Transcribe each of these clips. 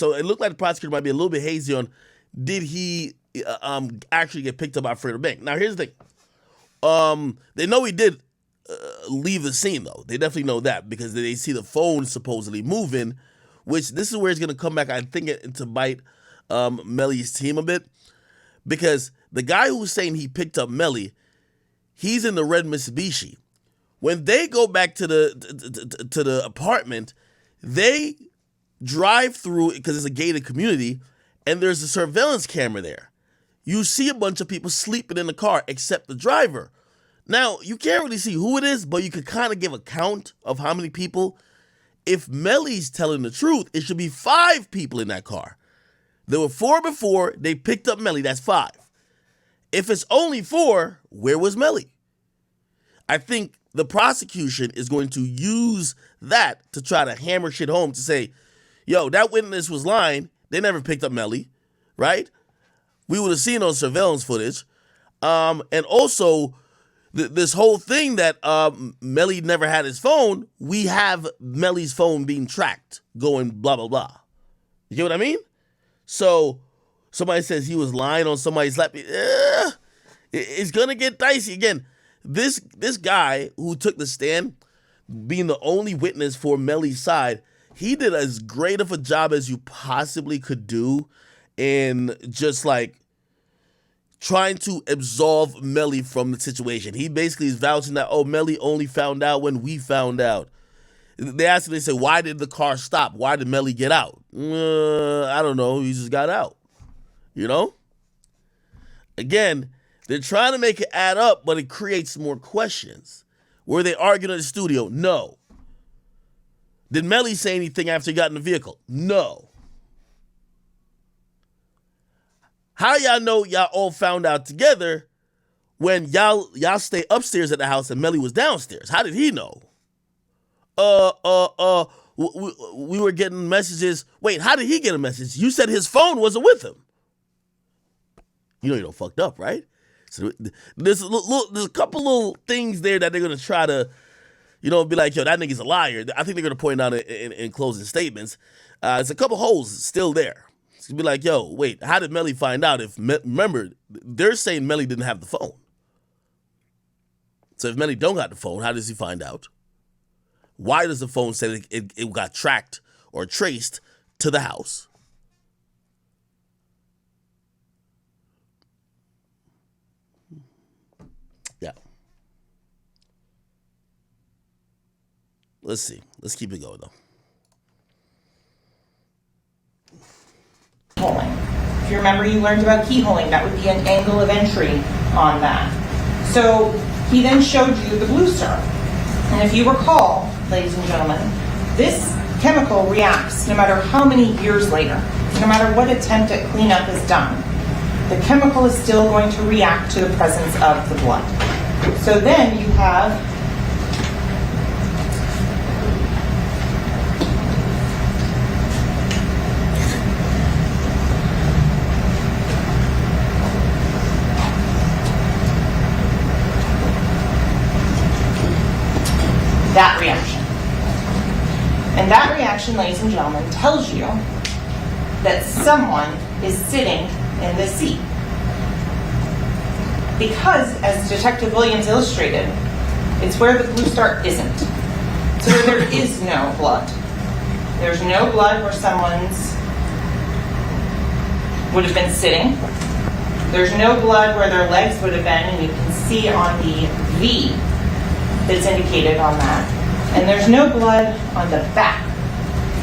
So it looked like the prosecutor might be a little bit hazy on did he actually get picked up by Fredo Bank. Now here's the thing. They know he did leave the scene though. They definitely know that because they see the phone supposedly moving, which this is where it's gonna come back, I think, to bite Melly's team a bit. Because the guy who was saying he picked up Melly, he's in the red Mitsubishi. When they go back to the apartment, they drive through, because it's a gated community, and there's a surveillance camera there. You see a bunch of people sleeping in the car except the driver. Now, you can't really see who it is, but you could kind of give a count of how many people. If Melly's telling the truth, it should be 5 people in that car. There were 4 before, they picked up Melly, that's 5. If it's only 4, where was Melly? I think the prosecution is going to use that to try to hammer shit home to say, yo, that witness was lying. They never picked up Melly, right? We would have seen on surveillance footage. And also, this whole thing that Melly never had his phone, we have Melly's phone being tracked, going blah, blah, blah. You get what I mean? So somebody says he was lying on somebody's lap. It's going to get dicey. Again, this guy who took the stand, being the only witness for Melly's side, he did as great of a job as you possibly could do in just like trying to absolve Melly from the situation. He basically is vouching that, oh, Melly only found out when we found out. They asked him, they said, why did the car stop? Why did Melly get out? I don't know. He just got out. You know? Again, they're trying to make it add up, but it creates more questions. Were they arguing in the studio? No. Did Melly say anything after he got in the vehicle? No. How y'all know y'all all found out together when y'all stay upstairs at the house and Melly was downstairs? How did he know? We were getting messages. Wait, how did he get a message? You said his phone wasn't with him. You know you don't fucked up, right? So there's a couple little things there that they're going to try to, be like, yo, that nigga's a liar. I think they're going to point out in closing statements. There's a couple holes still there. It's going to be like, yo, wait, how did Melly find out? Remember, they're saying Melly didn't have the phone. So if Melly don't got the phone, how does he find out? Why does the phone say it got tracked or traced to the house? Yeah. Let's see. Let's keep it going, though. Keyholing. If you remember, you learned about keyholing. That would be an angle of entry on that. So he then showed you the blue star. And if you recall, ladies and gentlemen, this chemical reacts no matter how many years later, no matter what attempt at cleanup is done. The chemical is still going to react to the presence of the blood. So then you have that reaction. And that reaction, ladies and gentlemen, tells you that someone is sitting in this seat. Because, as Detective Williams illustrated, it's where the blue star isn't. So where there is no blood. There's no blood where someone's would have been sitting. There's no blood where their legs would have been, and you can see on the V that's indicated on that. And there's no blood on the back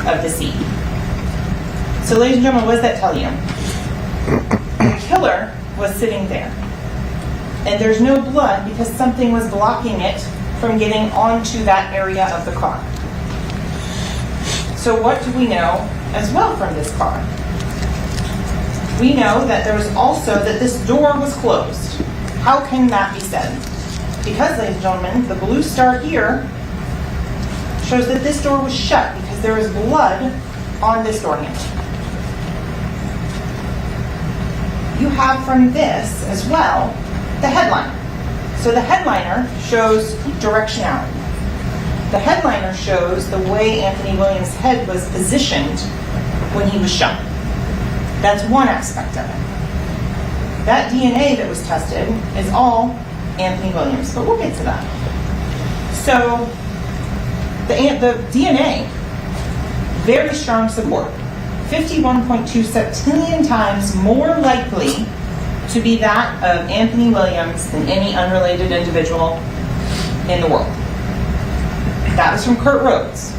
of the seat. So ladies and gentlemen, what does that tell you? The killer was sitting there. And there's no blood because something was blocking it from getting onto that area of the car. So what do we know as well from this car? We know that there was also that this door was closed. How can that be said? Because, ladies and gentlemen, the blue star here shows that this door was shut because there was blood on this door handle. You have from this as well the headliner. So the headliner shows directionality. The headliner shows the way Anthony Williams' head was positioned when he was shot. That's one aspect of it. That DNA that was tested is all Anthony Williams, but we'll get to that. So the DNA, very strong support, 51.2 septillion times more likely to be that of Anthony Williams than any unrelated individual in the world. That was from Kurt Rhodes.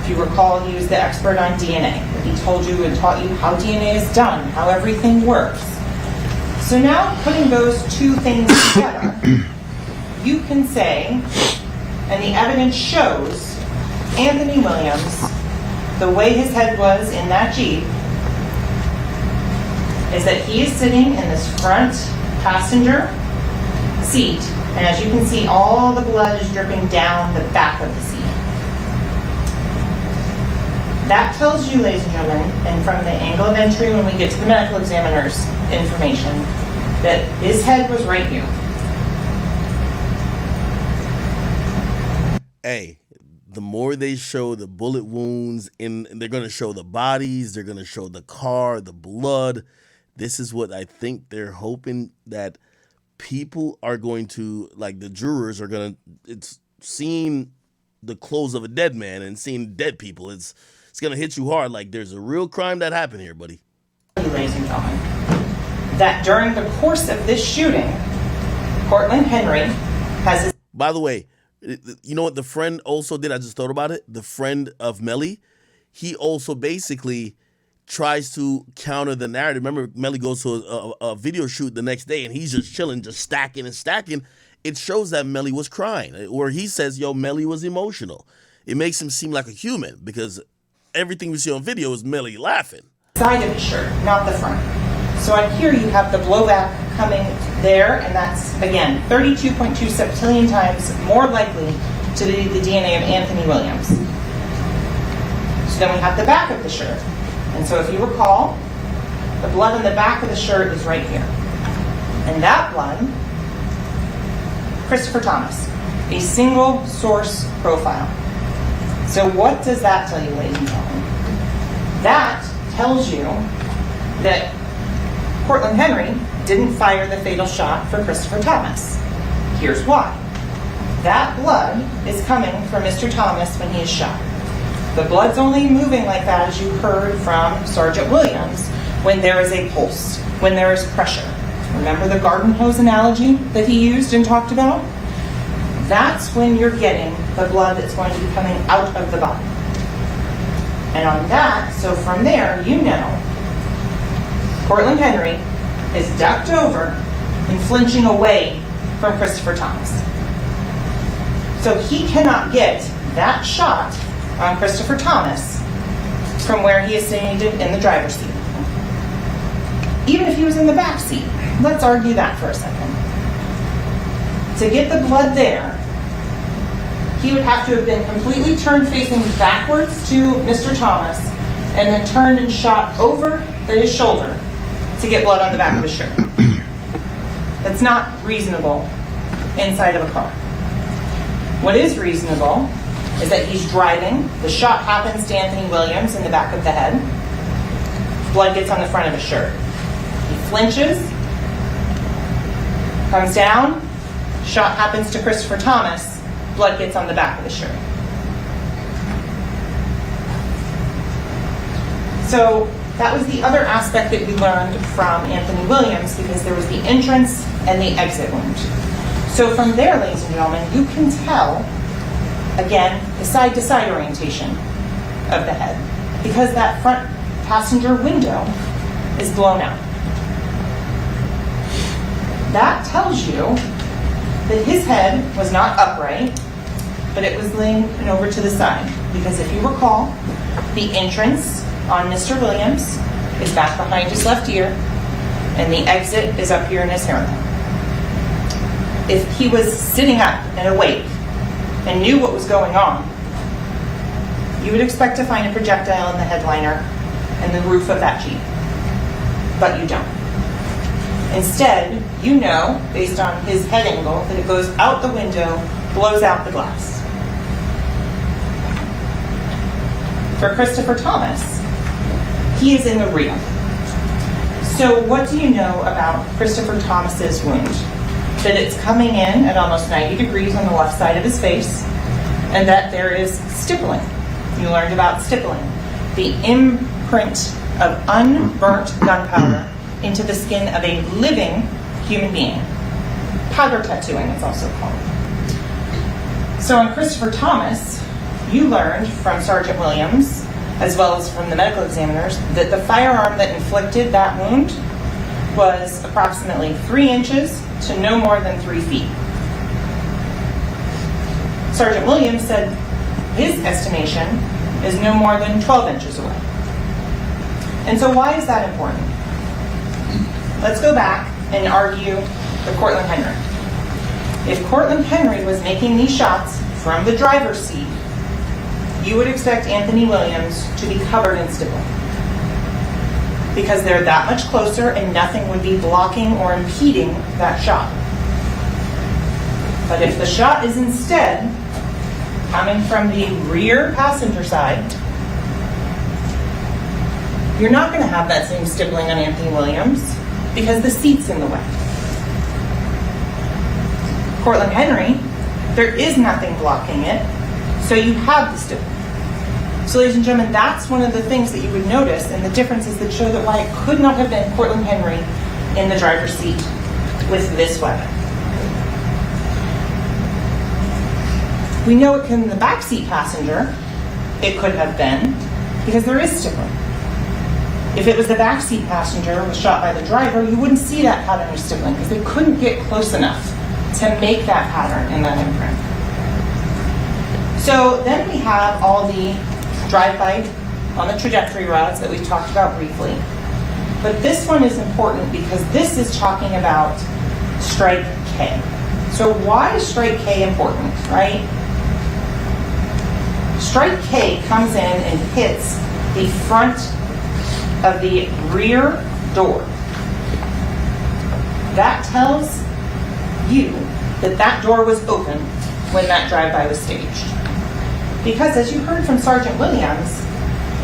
If you recall, he was the expert on DNA. He told you and taught you how DNA is done, how everything works. So now, putting those two things together, you can say, and the evidence shows, Anthony Williams, the way his head was in that Jeep, is that he is sitting in this front passenger seat, and as you can see, all the blood is dripping down the back of the seat. That tells you, ladies and gentlemen, and from the angle of entry when we get to the medical examiner's information, that his head was right here. Hey, the more they show the bullet wounds, and they're going to show the bodies, they're going to show the car, the blood. This is what I think they're hoping that people are going to, like the jurors are going to, it's seeing the clothes of a dead man and seeing dead people. It's going to hit you hard like there's a real crime that happened here, buddy. Ladies and gentlemen, that during the course of this shooting, Cortland Henry has his... By the way, you know what the friend also did? I just thought about it. The friend of Melly, he also basically tries to counter the narrative. Remember, Melly goes to a video shoot the next day, and he's just chilling, just stacking and stacking. It shows that Melly was crying, where he says, yo, Melly was emotional. It makes him seem like a human, because everything we see on video is Melly laughing. Side of his shirt, not the front. So on here you have the blowback coming there, and that's, again, 32.2 septillion times more likely to be the DNA of Anthony Williams. So then we have the back of the shirt. And so if you recall, the blood on the back of the shirt is right here. And that blood, Christopher Thomas, a single source profile. So what does that tell you, ladies and gentlemen? That tells you that Cortland Henry didn't fire the fatal shot for Christopher Thomas. Here's why. That blood is coming from Mr. Thomas when he is shot. The blood's only moving like that, as you heard from Sergeant Williams, when there is a pulse, when there is pressure. Remember the garden hose analogy that he used and talked about? That's when you're getting the blood that's going to be coming out of the body. And on that, so from there, you know, Cortland Henry is ducked over and flinching away from Christopher Thomas. So he cannot get that shot on Christopher Thomas from where he is sitting in the driver's seat. Even if he was in the back seat, let's argue that for a second. To get the blood there, he would have to have been completely turned facing backwards to Mr. Thomas and then turned and shot over his shoulder to get blood on the back of his shirt. That's not reasonable inside of a car. What is reasonable is that he's driving, the shot happens to Anthony Williams in the back of the head, blood gets on the front of his shirt. He flinches, comes down, shot happens to Christopher Thomas, blood gets on the back of his shirt. So that was the other aspect that we learned from Anthony Williams, because there was the entrance and the exit wound. So from there, ladies and gentlemen, you can tell, again, the side-to-side orientation of the head, because that front passenger window is blown out. That tells you that his head was not upright, but it was laying over to the side. Because if you recall, the entrance on Mr. Williams is back behind his left ear, and the exit is up here in his hairline. If he was sitting up and awake and knew what was going on, you would expect to find a projectile in the headliner and the roof of that Jeep. But you don't. Instead, you know, based on his head angle, that it goes out the window, blows out the glass. For Christopher Thomas, He is in the rear. So what do you know about Christopher Thomas's wound? That it's coming in at almost 90 degrees on the left side of his face, and that there is stippling. You learned about stippling, the imprint of unburnt gunpowder into the skin of a living human being. Powder tattooing, it's also called. So on Christopher Thomas, you learned from Sergeant Williams, as well as from the medical examiners, that the firearm that inflicted that wound was approximately 3 inches to no more than 3 feet. Sergeant Williams said his estimation is no more than 12 inches away. And so why is that important? Let's go back and argue the Cortland Henry. If Cortland Henry was making these shots from the driver's seat, you would expect Anthony Williams to be covered in stippling, because they're that much closer and nothing would be blocking or impeding that shot. But if the shot is instead coming from the rear passenger side, you're not going to have that same stippling on Anthony Williams because the seat's in the way. Cortland Henry, there is nothing blocking it, so you have the stippling. So ladies and gentlemen, that's one of the things that you would notice, and the differences that show that why it could not have been Cortland Henry in the driver's seat with this weapon. We know it can the backseat passenger, it could have been, because there is stippling. If it was the backseat passenger was shot by the driver, you wouldn't see that pattern of stippling because they couldn't get close enough to make that pattern in that imprint. So then we have all the drive-by on the trajectory routes that we've talked about briefly. But this one is important because this is talking about strike K. So why is strike K important, right? Strike K comes in and hits the front of the rear door. That tells you that that door was open when that drive-by was staged. Because as you heard from Sergeant Williams,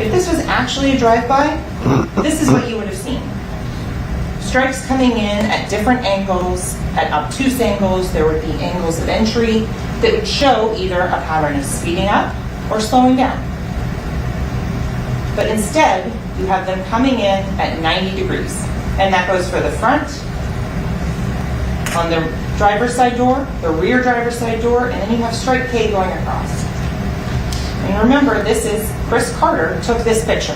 if this was actually a drive-by, this is what you would have seen. Strikes coming in at different angles, at obtuse angles. There would be angles of entry that would show either a pattern of speeding up or slowing down. But instead, you have them coming in at 90 degrees. And that goes for the front, on the driver's side door, the rear driver's side door, and then you have strike K going across. And remember, this is, Chris Carter took this picture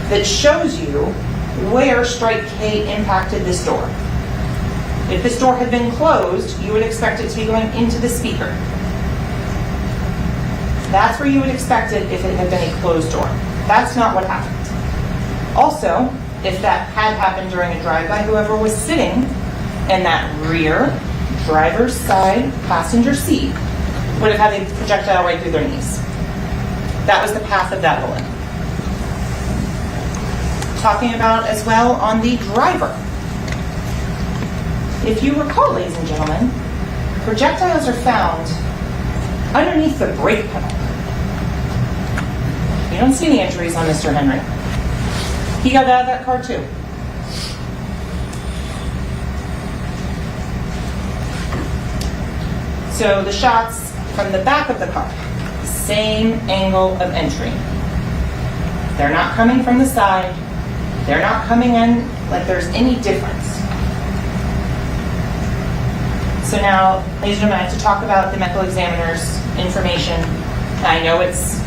that shows you where strike K impacted this door. If this door had been closed, you would expect it to be going into the speaker. That's where you would expect it if it had been a closed door. That's not what happened. Also, if that had happened during a drive-by, whoever was sitting in that rear driver's side passenger seat would have had a projectile right through their knees. That was the path of that bullet. Talking about as well on the driver. If you recall, ladies and gentlemen, projectiles are found underneath the brake pedal. You don't see any injuries on Mr. Henry. He got out of that car too. So the shots from the back of the car, same angle of entry. They're not coming from the side. They're not coming in like there's any difference. So now, ladies and gentlemen, I have to talk about the medical examiner's information. I know it's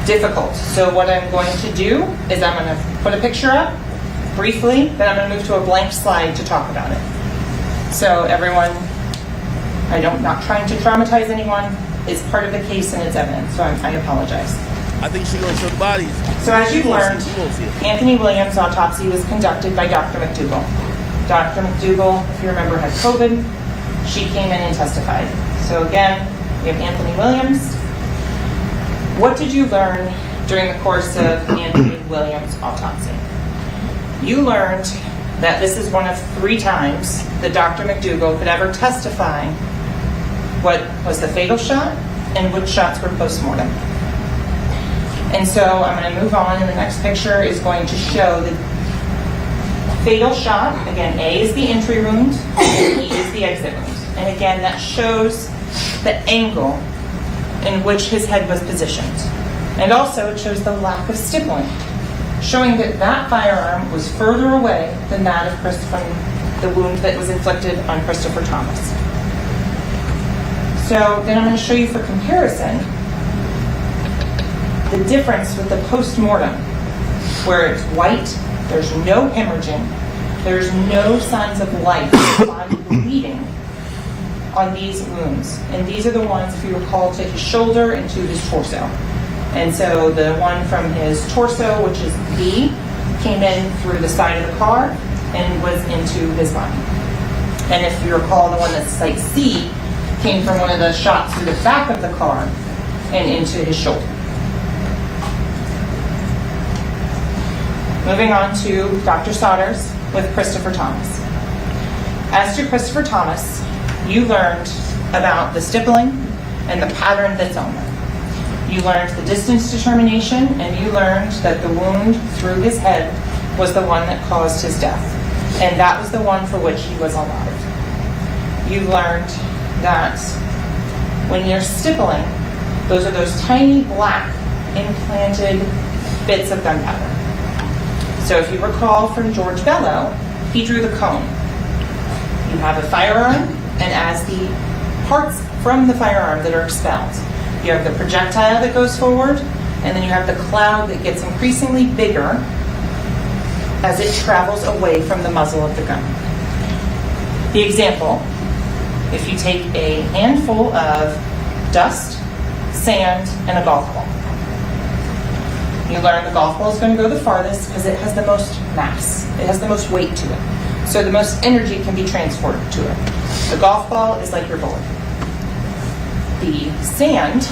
difficult. So what I'm going to do is I'm going to put a picture up briefly, then I'm going to move to a blank slide to talk about it. So everyone, I'm not trying to traumatize anyone. It's part of the case and it's evidence, so I apologize. I think she's going to show the bodies. So as you've learned, Anthony Williams' autopsy was conducted by Dr. McDougall. Dr. McDougall, if you remember, had COVID. She came in and testified. So again, we have Anthony Williams. What did you learn during the course of Anthony Williams' autopsy? You learned that this is one of 3 times that Dr. McDougall could ever testify what was the fatal shot and which shots were post-mortem. And so I'm going to move on, and the next picture is going to show the fatal shot. Again, A is the entry wound, and E is the exit wound. And again, that shows the angle in which his head was positioned. And also it shows the lack of stippling, showing that that firearm was further away than that of the wound that was inflicted on Christopher Thomas. So then I'm going to show you for comparison the difference with the post-mortem, where it's white, there's no hemorrhaging, there's no signs of life, body bleeding on these wounds. And these are the ones, if you recall, to his shoulder and to his torso. And so the one from his torso, which is B, came in through the side of the car and was into his body. And if you recall, the one that's site C came from one of the shots through the back of the car and into his shoulder. Moving on to Dr. Sodders with Christopher Thomas. As to Christopher Thomas, you learned about the stippling and the pattern that's on them. You learned the distance determination, and you learned that the wound through his head was the one that caused his death. And that was the one for which he was alive. You learned that when you're stippling, those are those tiny black implanted bits of gunpowder. So if you recall from George Bello, he drew the cone. You have a firearm, and as the parts from the firearm that are expelled, you have the projectile that goes forward, and then you have the cloud that gets increasingly bigger as it travels away from the muzzle of the gun. The example, if you take a handful of dust, sand, and a golf ball. You learn the golf ball is going to go the farthest because it has the most mass. It has the most weight to it. So the most energy can be transported to it. The golf ball is like your bullet. The sand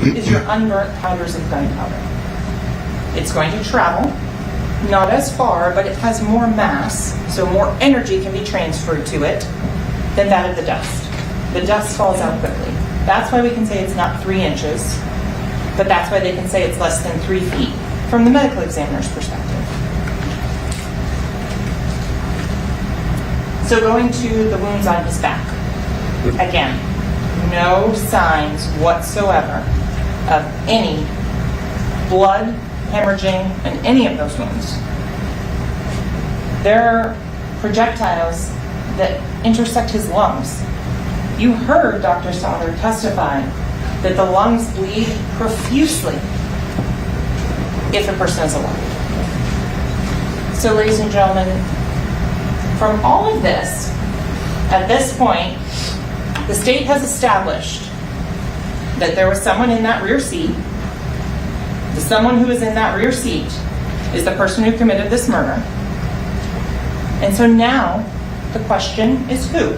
is your unburnt powders of gunpowder. It's going to travel, not as far, but it has more mass, so more energy can be transferred to it than that of the dust. The dust falls out quickly. That's why we can say it's not 3 inches, but that's why they can say it's less than 3 feet from the medical examiner's perspective. So going to the wounds on his back. Again, no signs whatsoever of any blood, hemorrhaging, in any of those wounds. There are projectiles that intersect his lungs. You heard Dr. Sodder testify that the lungs bleed profusely if a person is alive. So, ladies and gentlemen, from all of this, at this point, the state has established that there was someone in that rear seat. The someone who is in that rear seat is the person who committed this murder. And so now the question is who?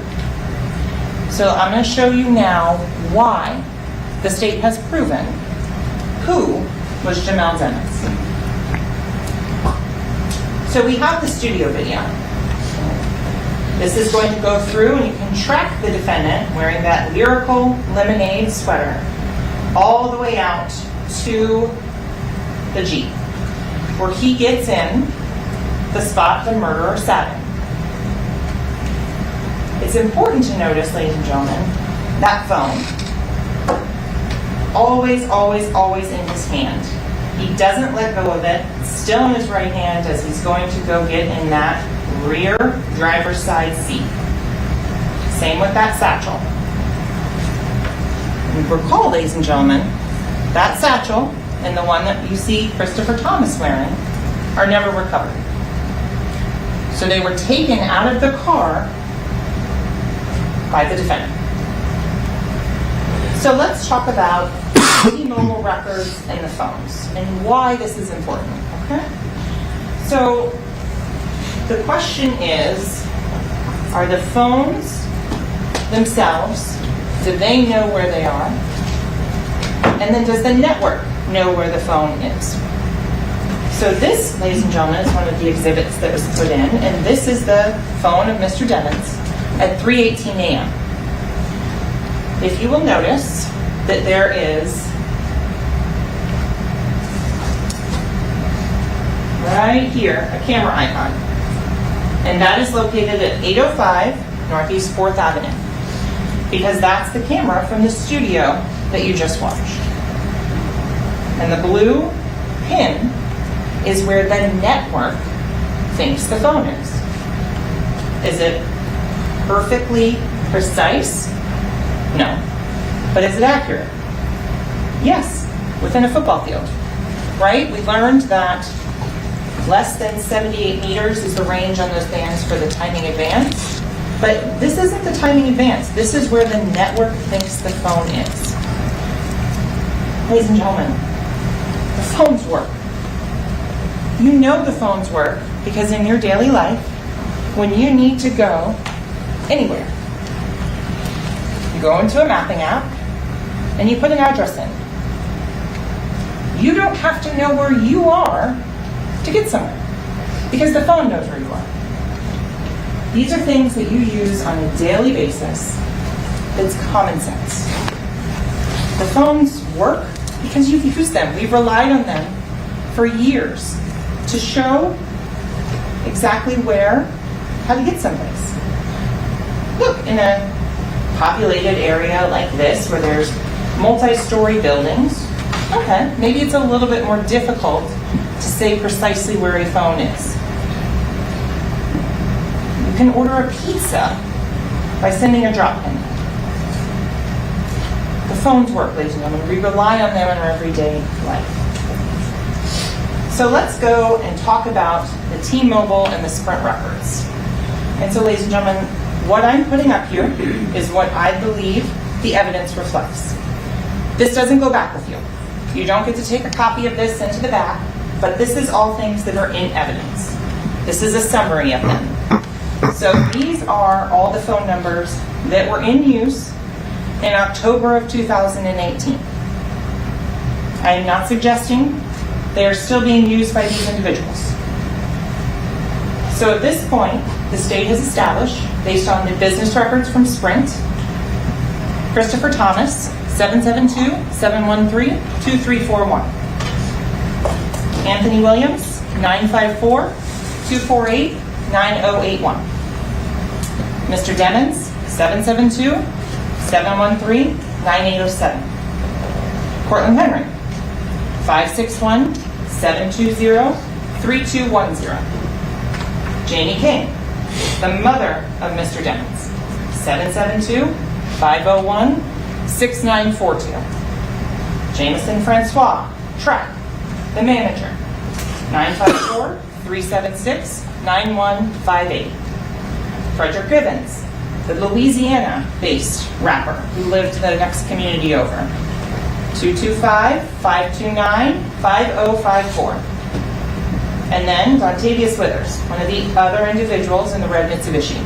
So I'm going to show you now why the state has proven who was Jamel Dennis. So we have the studio video. This is going to go through, and you can track the defendant wearing that lyrical lemonade sweater all the way out to the Jeep, where he gets in the spot the murderer sat in. It's important to notice, ladies and gentlemen, that phone. Always, always, always in his hand. He doesn't let go of it, still in his right hand as he's going to go get in that rear driver's side seat. Same with that satchel. And recall, ladies and gentlemen, that satchel and the one that you see Christopher Thomas wearing are never recovered. So they were taken out of the car by the defendant. So let's talk about the mobile records and the phones and why this is important, okay? So the question is, are the phones themselves, do they know where they are? And then does the network know where the phone is? So this, ladies and gentlemen, is one of the exhibits that was put in, and this is the phone of Mr. Devens at 3:18 a.m. If you will notice that there is right here, a camera icon. And that is located at 805 Northeast 4th Avenue. Because that's the camera from the studio that you just watched. And the blue pin is where the network thinks the phone is. Is it perfectly precise? No. But is it accurate? Yes, within a football field, right? We learned that less than 78 meters is the range on those bands for the timing advance. But this isn't the timing advance. This is where the network thinks the phone is. Ladies and gentlemen, the phones work. You know the phones work because in your daily life, when you need to go anywhere, you go into a mapping app and you put an address in. You don't have to know where you are to get somewhere because the phone knows where you are. These are things that you use on a daily basis. It's common sense. The phones work because you've used them. We've relied on them for years to show exactly how to get someplace. Look, in a populated area like this where there's multi-story buildings, okay, maybe it's a little bit more difficult to say precisely where a phone is. You can order a pizza by sending a drop pin. The phones work, ladies and gentlemen. We rely on them in our everyday life. So let's go and talk about the T-Mobile and the Sprint records. And so, ladies and gentlemen, what I'm putting up here is what I believe the evidence reflects. This doesn't go back with you. You don't get to take a copy of this into the back, but this is all things that are in evidence. This is a summary of them. So these are all the phone numbers that were in use in October of 2018. I am not suggesting they are still being used by these individuals. So at this point, the state has established, based on the business records from Sprint, Christopher Thomas, 772-713-2341. Anthony Williams, 954-248-9081. Mr. Demons, 772-713-9807. Cortland Henry, 561-720-3210. Jamie King, the mother of Mr. Demons, 772-501-6942. Jameson Francois, track, the manager, 954-376-9158. Frederick Givens, the Louisiana-based rapper who lived the next community over, 225-529-5054. And then Dontavius Withers, one of the other individuals in the red Mitsubishi,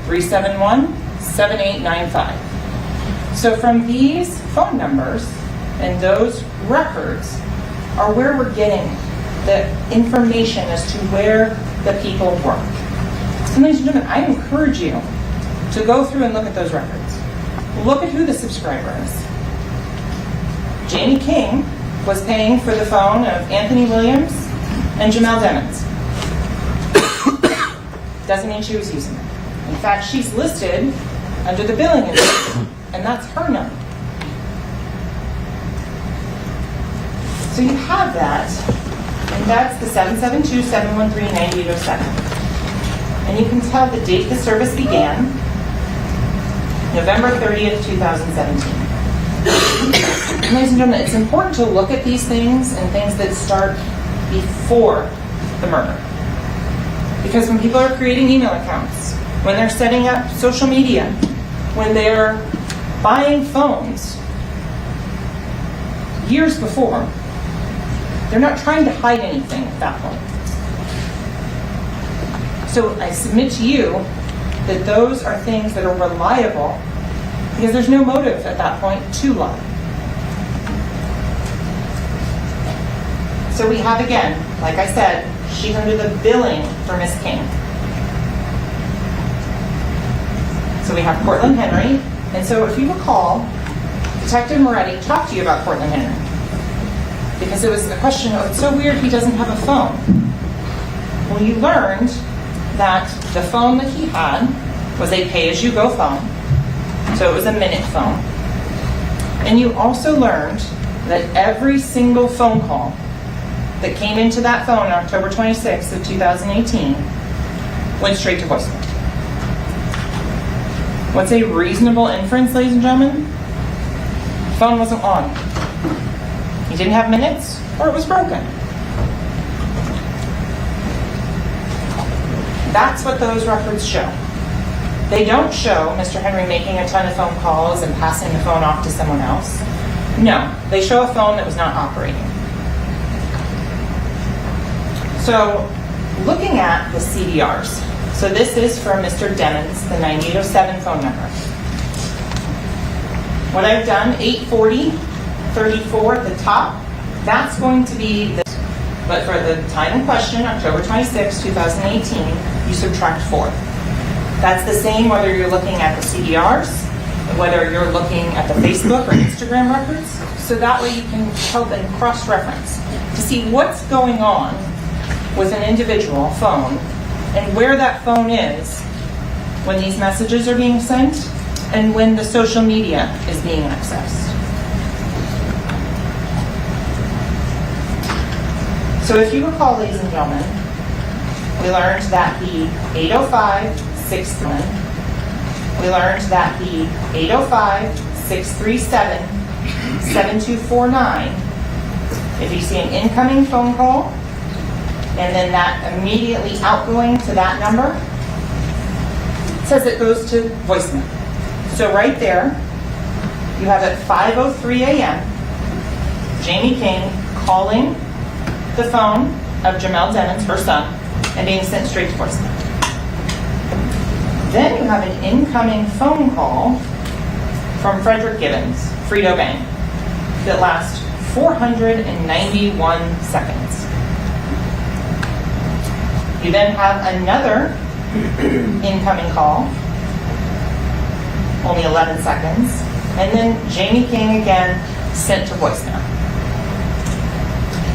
954-371-7895. So from these phone numbers and those records are where we're getting the information as to where the people work. So ladies and gentlemen, I encourage you to go through and look at those records. Look at who the subscriber is. Jamie King was paying for the phone of Anthony Williams and Jamel Demons. Doesn't mean she was using it. In fact, she's listed under the billing information, and that's her number. So you have that, and that's the 772-713-9807. And you can tell the date the service began, November 30th, 2017. Ladies and gentlemen, it's important to look at these things and things that start before the murder. Because when people are creating email accounts, when they're setting up social media, when they're buying phones years before, they're not trying to hide anything at that point. So I submit to you that those are things that are reliable because there's no motive at that point to lie. So we have, again, like I said, she's under the billing for Miss King. So we have Cortland Henry. And so if you recall, Detective Moretti talked to you about Cortland Henry. because it was a question, oh, it's so weird he doesn't have a phone. Well, you learned that the phone that he had was a pay-as-you-go phone, so it was a minute phone. And you also learned that every single phone call that came into that phone on October 26th of 2018 went straight to voicemail. What's a reasonable inference, ladies and gentlemen? The phone wasn't on. He didn't have minutes, or it was broken. That's what those records show. They don't show Mr. Henry making a ton of phone calls and passing the phone off to someone else. No, they show a phone that was not operating. So, looking at the CDRs, so this is from Mr. Demons, the 9807 phone number. What I've done, 840-34 at the top, that's going to be this. But for the time in question, October 26, 2018, you subtract 4. That's the same whether you're looking at the CDRs, whether you're looking at the Facebook or Instagram records. So that way you can help and cross-reference to see what's going on with an individual phone and where that phone is when these messages are being sent and when the social media is being accessed. So if you recall, ladies and gentlemen, we learned that the 805-631, we learned that the 805-637-7249, if you see an incoming phone call, and then that immediately outgoing to that number, it says it goes to voicemail. So right there, you have at 5:03 a.m., Jamie King calling the phone of Jamel Demons, her son, and being sent straight to voicemail. Then you have an incoming phone call from Frederick Gibbons, Frito Bang, that lasts 491 seconds. You then have another incoming call, only 11 seconds, and then Jamie King again sent to voicemail.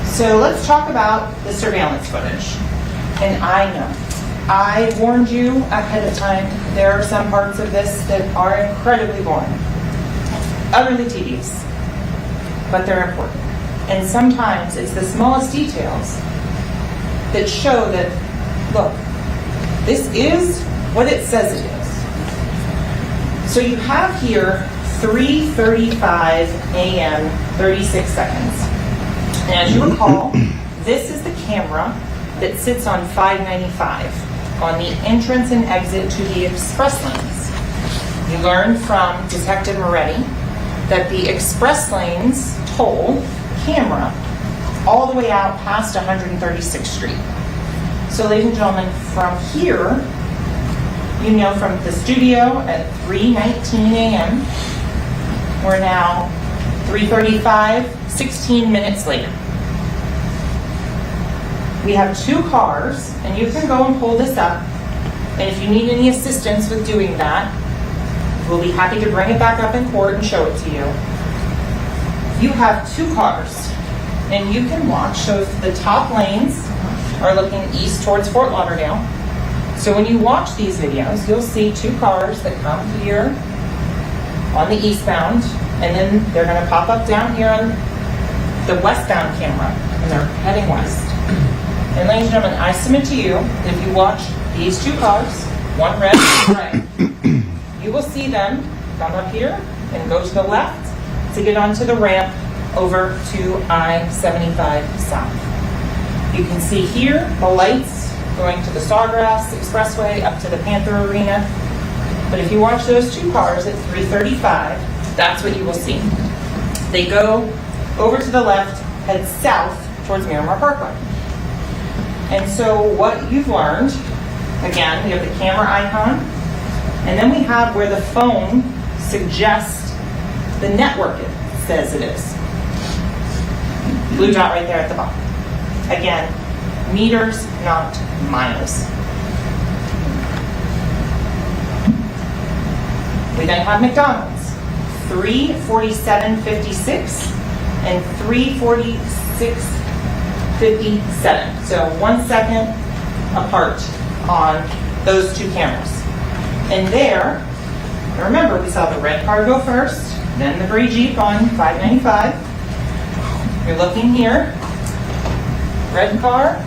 So let's talk about the surveillance footage. And I know, I warned you ahead of time, there are some parts of this that are incredibly boring, utterly tedious, but they're important. And sometimes it's the smallest details that show that, look, this is what it says it is. So you have here 3:35 a.m., 36 seconds. And as you recall, this is the camera that sits on 595 on the entrance and exit to the express lanes. You learned from Detective Moretti that the express lanes toll camera all the way out past 136th Street. So ladies and gentlemen, from here, you know from the studio at 3:19 a.m., we're now 3:35, 16 minutes later. We have 2 cars, and you can go and pull this up, and if you need any assistance with doing that, we'll be happy to bring it back up in court and show it to you. You have 2 cars, and you can watch, so the top lanes are looking east towards Fort Lauderdale. So when you watch these videos, you'll see 2 cars that come here on the eastbound, and then they're going to pop up down here on the westbound camera, and they're heading west. And ladies and gentlemen, I submit to you that if you watch these 2 cars, one red and one gray, you will see them come up here and go to the left to get onto the ramp over to I-75 South. You can see here the lights going to the Sawgrass Expressway up to the Panther Arena. But if you watch those 2 cars at 3:35, that's what you will see. They go over to the left, head south towards Miramar Parkway. And so what you've learned, again, we have the camera icon, and then we have where the phone suggests the network it says it is. Blue dot right there at the bottom. Again, meters, not miles. We then have McDonald's, 3:47:56 and 3:46 6:57. So 1 second apart on those two cameras. And there, remember, we saw the red car go first, then the gray Jeep on 595. You're looking here, red car,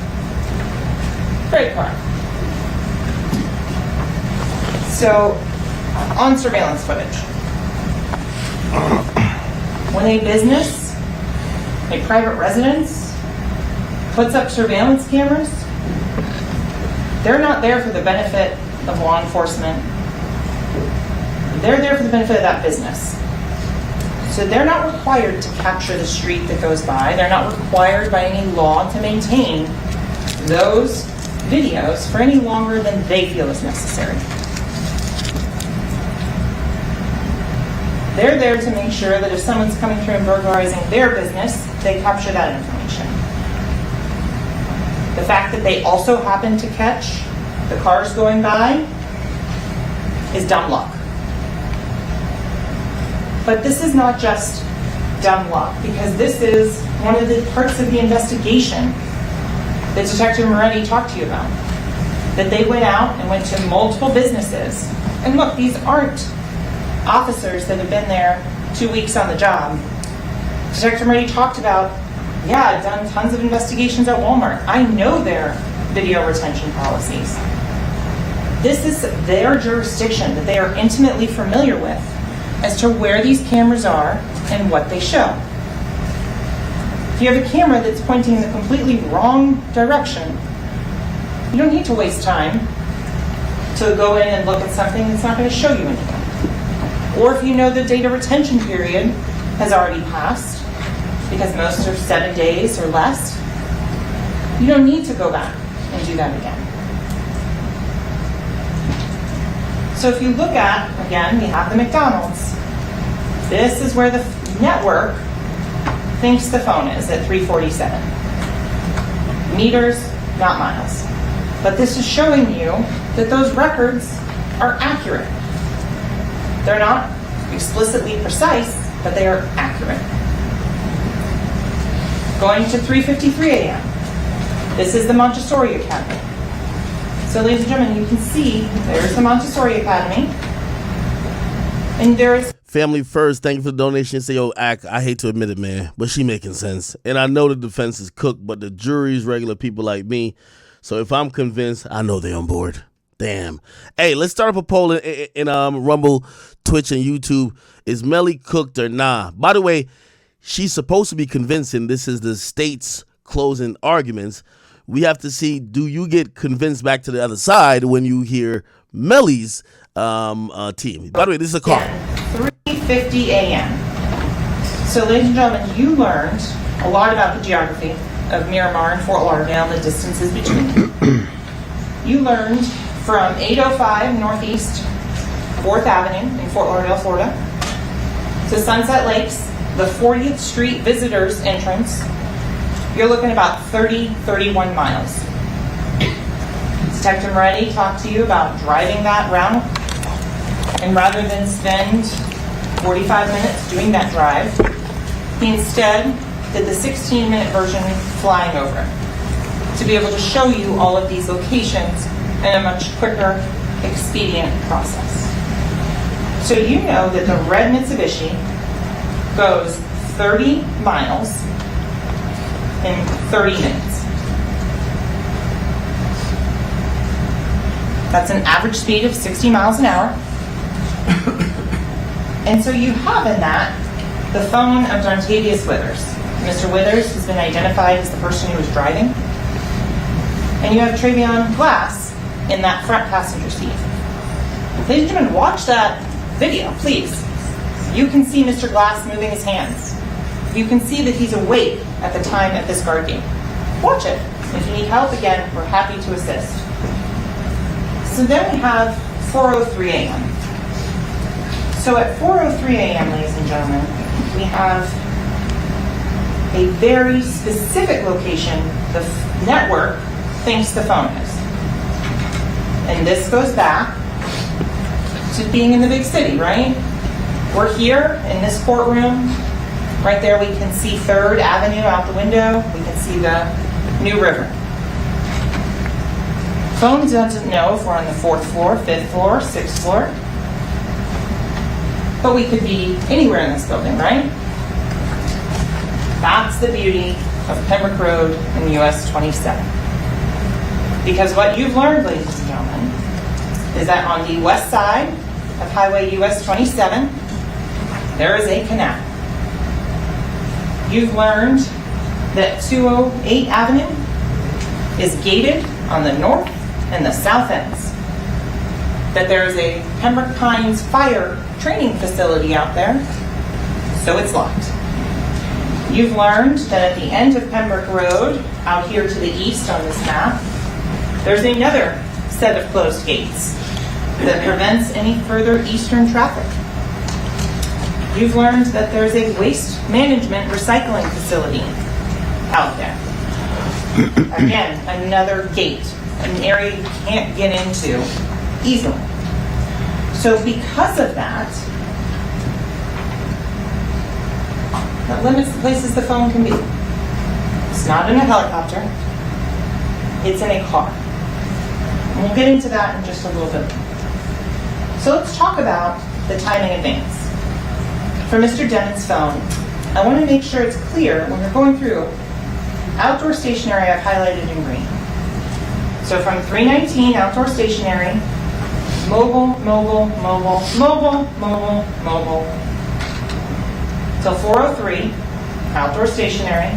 gray car. So, on surveillance footage, when a business, a private residence, puts up surveillance cameras, they're not there for the benefit of law enforcement. They're there for the benefit of that business. So they're not required to capture the street that goes by. They're not required by any law to maintain those videos for any longer than they feel is necessary. They're there to make sure that if someone's coming through and burglarizing their business, they capture that information. The fact that they also happen to catch the cars going by is dumb luck. But this is not just dumb luck, because this is one of the parts of the investigation that Detective Moretti talked to you about. That they went out and went to multiple businesses. And look, these aren't officers that have been there 2 weeks on the job. Detective Moretti talked about, yeah, I've done tons of investigations at Walmart. I know their video retention policies. This is their jurisdiction that they are intimately familiar with as to where these cameras are and what they show. If you have a camera that's pointing in the completely wrong direction, you don't need to waste time to go in and look at something that's not going to show you anything. Or if you know the data retention period has already passed, because most are 7 days or less, you don't need to go back and do that again. So if you look at, again, we have the McDonald's. This is where the network thinks the phone is at 347. Meters, not miles. But this is showing you that those records are accurate. They're not explicitly precise, but they are accurate. Going to 3:53 a.m. This is the Montessori Academy. So ladies and gentlemen, you can see there's the Montessori Academy. And there's Family First, thank you for the donation. Say, yo, I hate to admit it, man, but she making sense. And I know the defense is cooked, but the jury's regular people like me. So if I'm convinced, I know they're on board. Damn. Hey, let's start up a poll in Rumble, Twitch, and YouTube. Is Melly cooked or nah? By the way, she's supposed to be convincing. This is the state's closing arguments. We have to see, do you get convinced back to the other side when you hear Melly's team? By the way, this is a call. 3:50 a.m. So ladies and gentlemen, you learned a lot about the geography of Miramar and Fort Lauderdale, the distances between them. You learned from 805 Northeast 4th Avenue in Fort Lauderdale, Florida, to Sunset Lakes, the 40th Street Visitors Entrance. You're looking about 31 miles. Detective Moretti talked to you about driving that route, and rather than spend 45 minutes doing that drive, he instead did the 16-minute version flying over it to be able to show you all of these locations in a much quicker, expedient process. So you know that the red Mitsubishi goes 30 miles in 30 minutes. That's an average speed of 60 miles an hour. And so you have in that the phone of Dontavius Withers. Mr. Withers has been identified as the person who was driving. And you have Travion Glass in that front passenger seat. Ladies and gentlemen, watch that video, please. You can see Mr. Glass moving his hands. You can see that he's awake at the time at this guard gate. Watch it. If you need help, again, we're happy to assist. So then we have 4:03 a.m. So at 4:03 a.m., ladies and gentlemen, we have a very specific location the network thinks the phone is. And this goes back to being in the big city, right? We're here in this courtroom Right there we can see 3rd Avenue out the window. We can see the New River. Phone doesn't know if we're on the 4th floor, 5th floor, 6th floor. But we could be anywhere in this building, right? That's the beauty of Pembroke Road and US 27. Because what you've learned, ladies and gentlemen, is that on the west side of Highway US 27, there is a canal. You've learned that 208 Avenue is gated on the north and the south ends. That there is a Pembroke Pines fire training facility out there, so it's locked. You've learned that at the end of Pembroke Road, out here to the east on this map, there's another set of closed gates that prevents any further eastern traffic. You've learned that there's a waste management recycling facility out there. Again, another gate, an area you can't get into easily. So because of that, that limits the places the phone can be. It's not in a helicopter, it's in a car. And we'll get into that in just a little bit. So let's talk about the timing advance. For Mr. Demon's phone, I want to make sure it's clear when you're going through outdoor stationary I've highlighted in green. So from 319 outdoor stationary, mobile, mobile, mobile, mobile, mobile, mobile, till 403, outdoor stationary,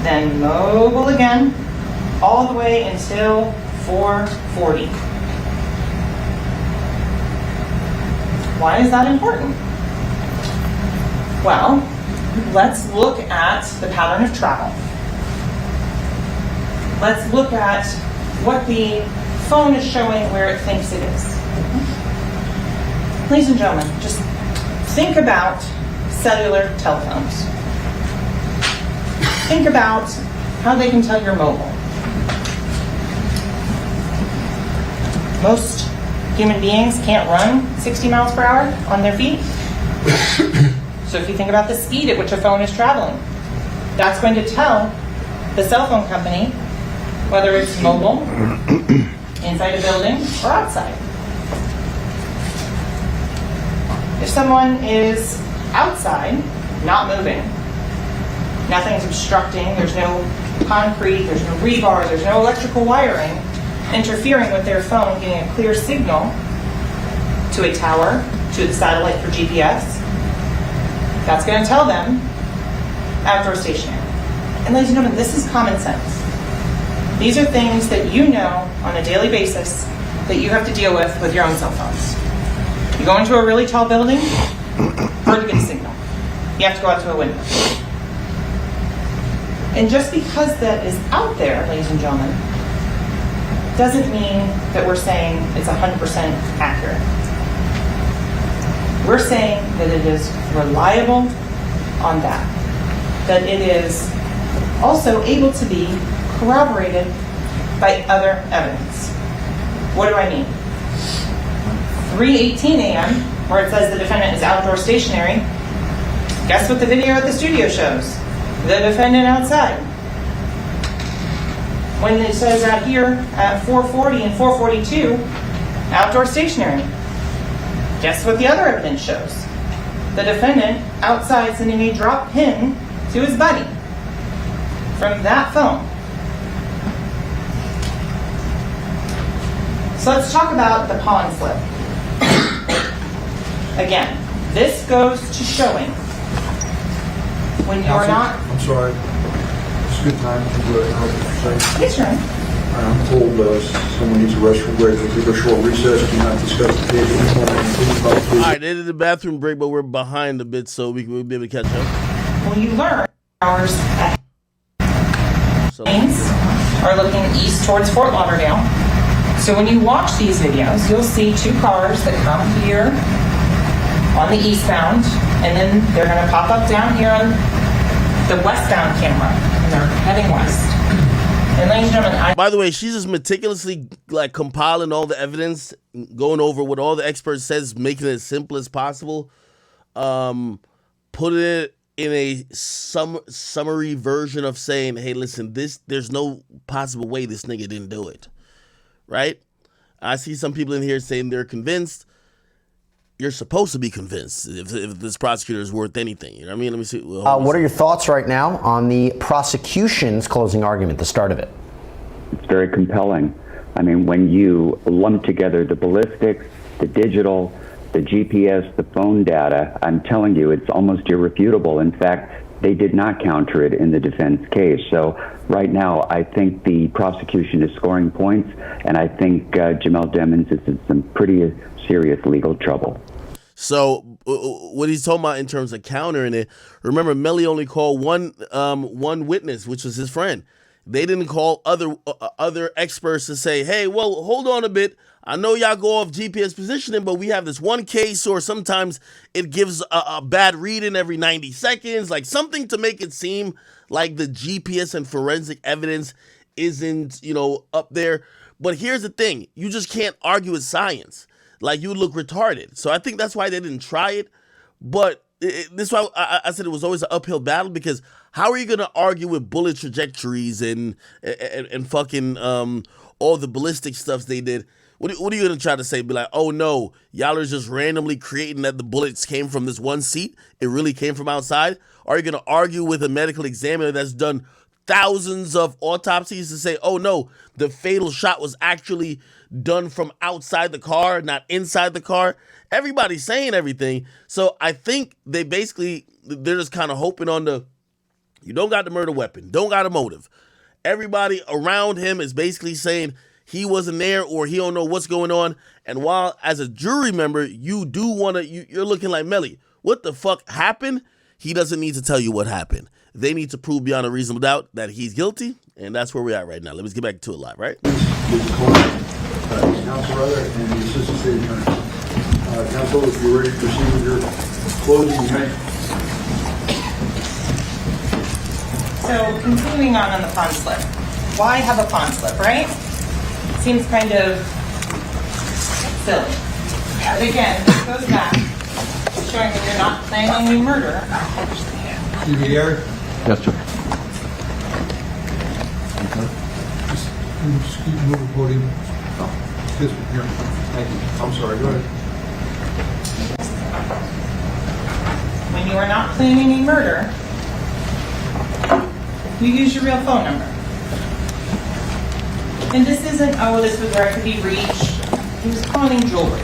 then mobile again, all the way until 440. Why is that important? Well, let's look at the pattern of travel. Let's look at what the phone is showing where it thinks it is. Ladies and gentlemen, just think about cellular telephones. Think about how they can tell you're mobile. Most human beings can't run 60 miles per hour on their feet. So if you think about the speed at which a phone is traveling, that's going to tell the cell phone company whether it's mobile, inside a building, or outside. If someone is outside, not moving, nothing's obstructing, there's no concrete, there's no rebar, there's no electrical wiring interfering with their phone getting a clear signal to a tower, to the satellite for GPS, that's going to tell them outdoor stationary. And ladies and gentlemen, this is common sense. These are things that you know on a daily basis that you have to deal with your own cell phones. You go into a really tall building, hard to get a signal. You have to go out to a window. And just because that is out there, ladies and gentlemen, doesn't mean that we're saying it's 100% accurate. We're saying that it is reliable on that it is also able to be corroborated by other evidence. What do I mean? 3:18 a.m., where it says the defendant is outdoor stationary, guess what the video at the studio shows? The defendant outside. When it says out here at 4:40 and 4:42, outdoor stationary, guess what the other evidence shows? The defendant outside sending a drop pin to his buddy from that phone. So let's talk about the pawn flip. Again, this goes to showing when you're not... I'm sorry. It's a good time to go ahead. Yes, sir. I'm told someone needs a restroom break. We'll take a short recess. Do not discuss the case. All right, they did the bathroom break, but we're behind a bit, so we'll be able to catch up. When you learn hours at lanes are looking east towards Fort Lauderdale. So when you watch these videos, you'll see two cars that come here on the eastbound, and then they're going to pop up down here on the westbound camera, and they're heading west. And ladies and gentlemen, by the way, she's just meticulously compiling all the evidence, going over what all the experts says, making it as simple as possible, putting it in a summary version of saying, hey, listen, there's no possible way this nigga didn't do it, right? I see some people in here saying they're convinced. You're supposed to be convinced if this prosecutor is worth anything. You know what I mean? Let me see. What are your thoughts right now on the prosecution's closing argument, the start of it? It's very compelling. I mean, when you lump together the ballistics, the digital, the GPS, the phone data, I'm telling you, it's almost irrefutable. In fact, they did not counter it in the defense case. So right now, I think the prosecution is scoring points, and I think Jamel Demons is in some pretty serious legal trouble. So what he's talking about in terms of countering it, remember, Melly only called one witness, which was his friend. They didn't call other experts to say, hey, well, hold on a bit. I know y'all go off GPS positioning, but we have this one case, or sometimes it gives a bad reading every 90 seconds, like something to make it seem like the GPS and forensic evidence isn't, up there. But here's the thing. You just can't argue with science. Like, you look retarded. So I think that's why they didn't try it. But this is why I said it was always an uphill battle, because how are you going to argue with bullet trajectories and fucking all the ballistic stuff they did? What are you going to try to say? Be like, oh, no, y'all are just randomly creating that the bullets came from this one seat. It really came from outside. Are you going to argue with a medical examiner that's done thousands of autopsies to say, oh, no, the fatal shot was actually done from outside the car, not inside the car? Everybody's saying everything. So I think they're just kind of hoping on you don't got the murder weapon, don't got a motive. Everybody around him is basically saying he wasn't there or he don't know what's going on. And while as a jury member, you do want to, you're looking like, Melly, what the fuck happened? He doesn't need to tell you what happened. They need to prove beyond a reasonable doubt that he's guilty. And that's where we're at right now. Let me get back to it live, right? Counsel, rather, and the Assistant State Attorney. Counsel, if you're ready to proceed with your closing, you may. So, continuing on the pawn slip. Why have a pawn slip, right? Seems kind of silly. But again, this goes back to showing that you're not planning a murder. CBR? Yes, sir. Just keep moving, podium. This one here. Thank you. I'm sorry, go ahead. When you are not planning a murder, you use your real phone number. And this isn't, this was where I could be reached. He was pawning jewelry.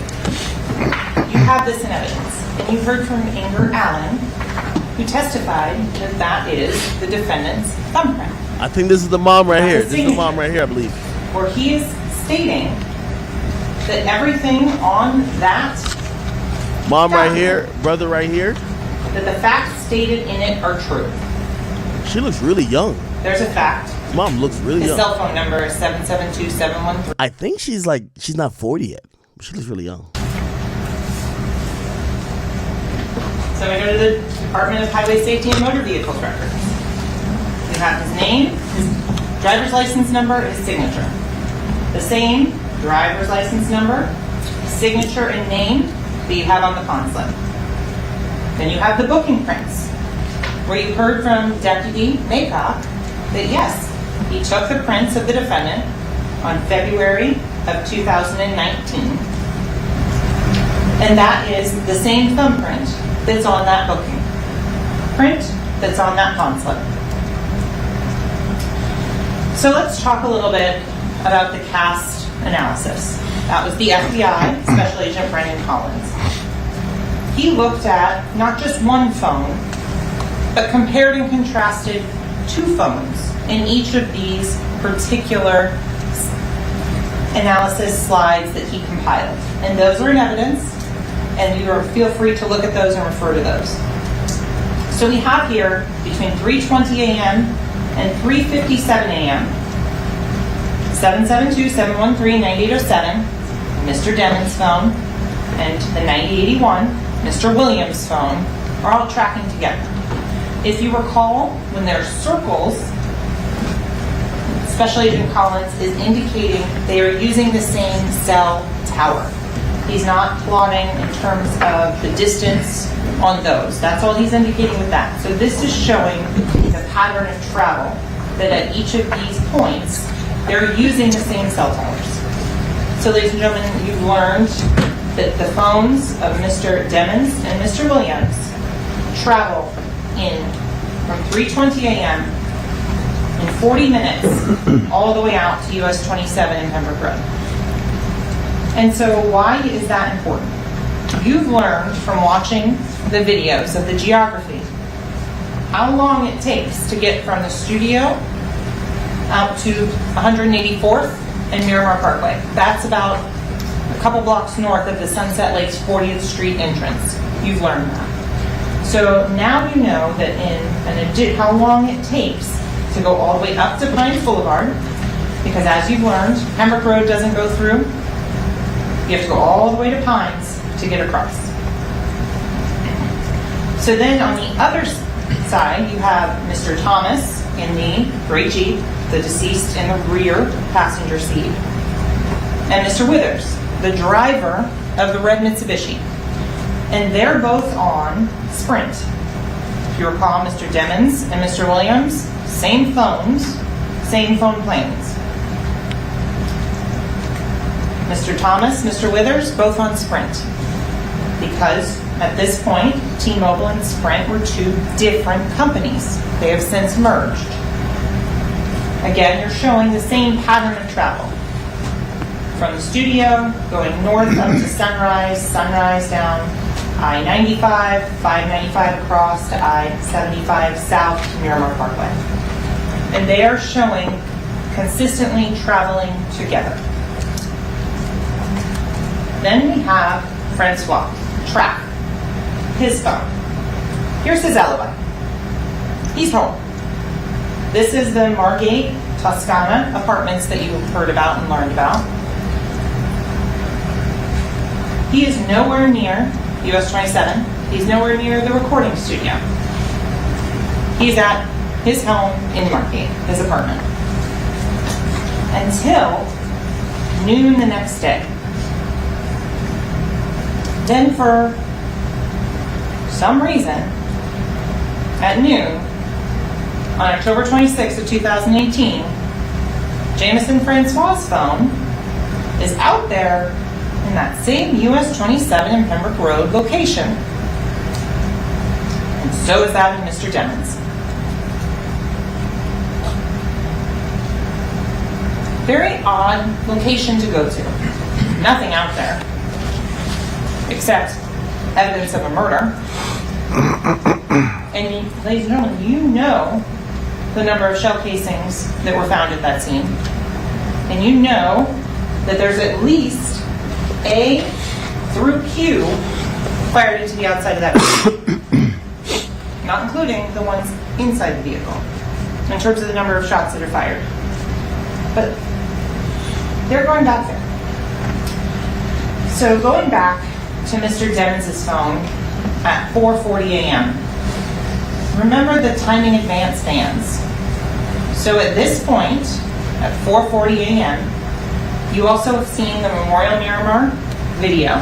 You have this in evidence. And you heard from Inger Allen, who testified that that is the defendant's thumbprint. I think this is the mom right here. This is the mom right here, I believe. Where he is stating that everything on that mom right here, brother right here, that the facts stated in it are true. She looks really young. There's a fact. Mom looks really His young. cell phone number is 772-713. I think she's not 40 yet. She looks really young. So I go to the Department of Highway Safety and Motor Vehicles records. You have his name, his driver's license number, his signature. The same driver's license number, signature, and name that you have on the pawn slip. Then you have the booking prints, where you heard from Deputy Maycock that yes, he took the prints of the defendant on February of 2019. And that is the same thumbprint that's on that booking print that's on that pawn slip. So let's talk a little bit about the cast analysis. That was the FBI, Special Agent Brendan Collins. He looked at not just one phone, but compared and contrasted two phones in each of these particular analysis slides that he compiled. And those are in evidence, and you feel free to look at those and refer to those. So we have here between 3:20 a.m. and 3:57 a.m. 772-713-9807, Mr. Demon's phone, and the 9081, Mr. Williams' phone, are all tracking together. If you recall, when there's circles, Special Agent Collins is indicating they are using the same cell tower. He's not plotting in terms of the distance on those. That's all he's indicating with that. So this is showing the pattern of travel, that at each of these points, they're using the same cell towers. So ladies and gentlemen, you've learned that the phones of Mr. Demons and Mr. Williams travel in from 3:20 a.m. in 40 minutes all the way out to US 27 in Pembroke Road. And so why is that important? You've learned from watching the videos of the geography how long it takes to get from the studio out to 184th and Miramar Parkway. That's about a couple blocks north of the Sunset Lakes 40th Street entrance. You've learned that. So now you know that how long it takes to go all the way up to Pines Boulevard, because as you've learned, Pembroke Road doesn't go through. You have to go all the way to Pines to get across. So then on the other side, you have Mr. Thomas in the gray Jeep, the deceased in the rear passenger seat, and Mr. Withers, the driver of the red Mitsubishi. And they're both on Sprint. If you recall, Mr. Demons and Mr. Williams, same phones, same phone plans. Mr. Thomas, Mr. Withers, both on Sprint. Because at this point, T-Mobile and Sprint were two different companies. They have since merged. Again, you're showing the same pattern of travel. From the studio, going north up to Sunrise, Sunrise down I-95, 595 across to I-75 south to Miramar Parkway. And they are showing consistently traveling together. Then we have Francois, track, his phone. Here's his alibi. He's home. This is the Margate, Toscana apartments that you heard about and learned about. He is nowhere near US 27. He's nowhere near the recording studio. He's at his home in Margate, his apartment, until noon the next day. Then for some reason, at noon, on October 26th of 2018, Jameson Francois' phone is out there in that same US 27 in Pembroke Road location. And so is that of Mr. Demons. Very odd location to go to. Nothing out there, except evidence of a murder. And ladies and gentlemen, you know the number of shell casings that were found at that scene. And you know that there's at least A through Q fired into the outside of that vehicle. Not including the ones inside the vehicle, in terms of the number of shots that are fired. But they're going back there. So going back to Mr. Demons' phone at 4:40 a.m. Remember the timing advance bands. So at this point, at 4:40 a.m., you also have seen the Memorial Miramar video,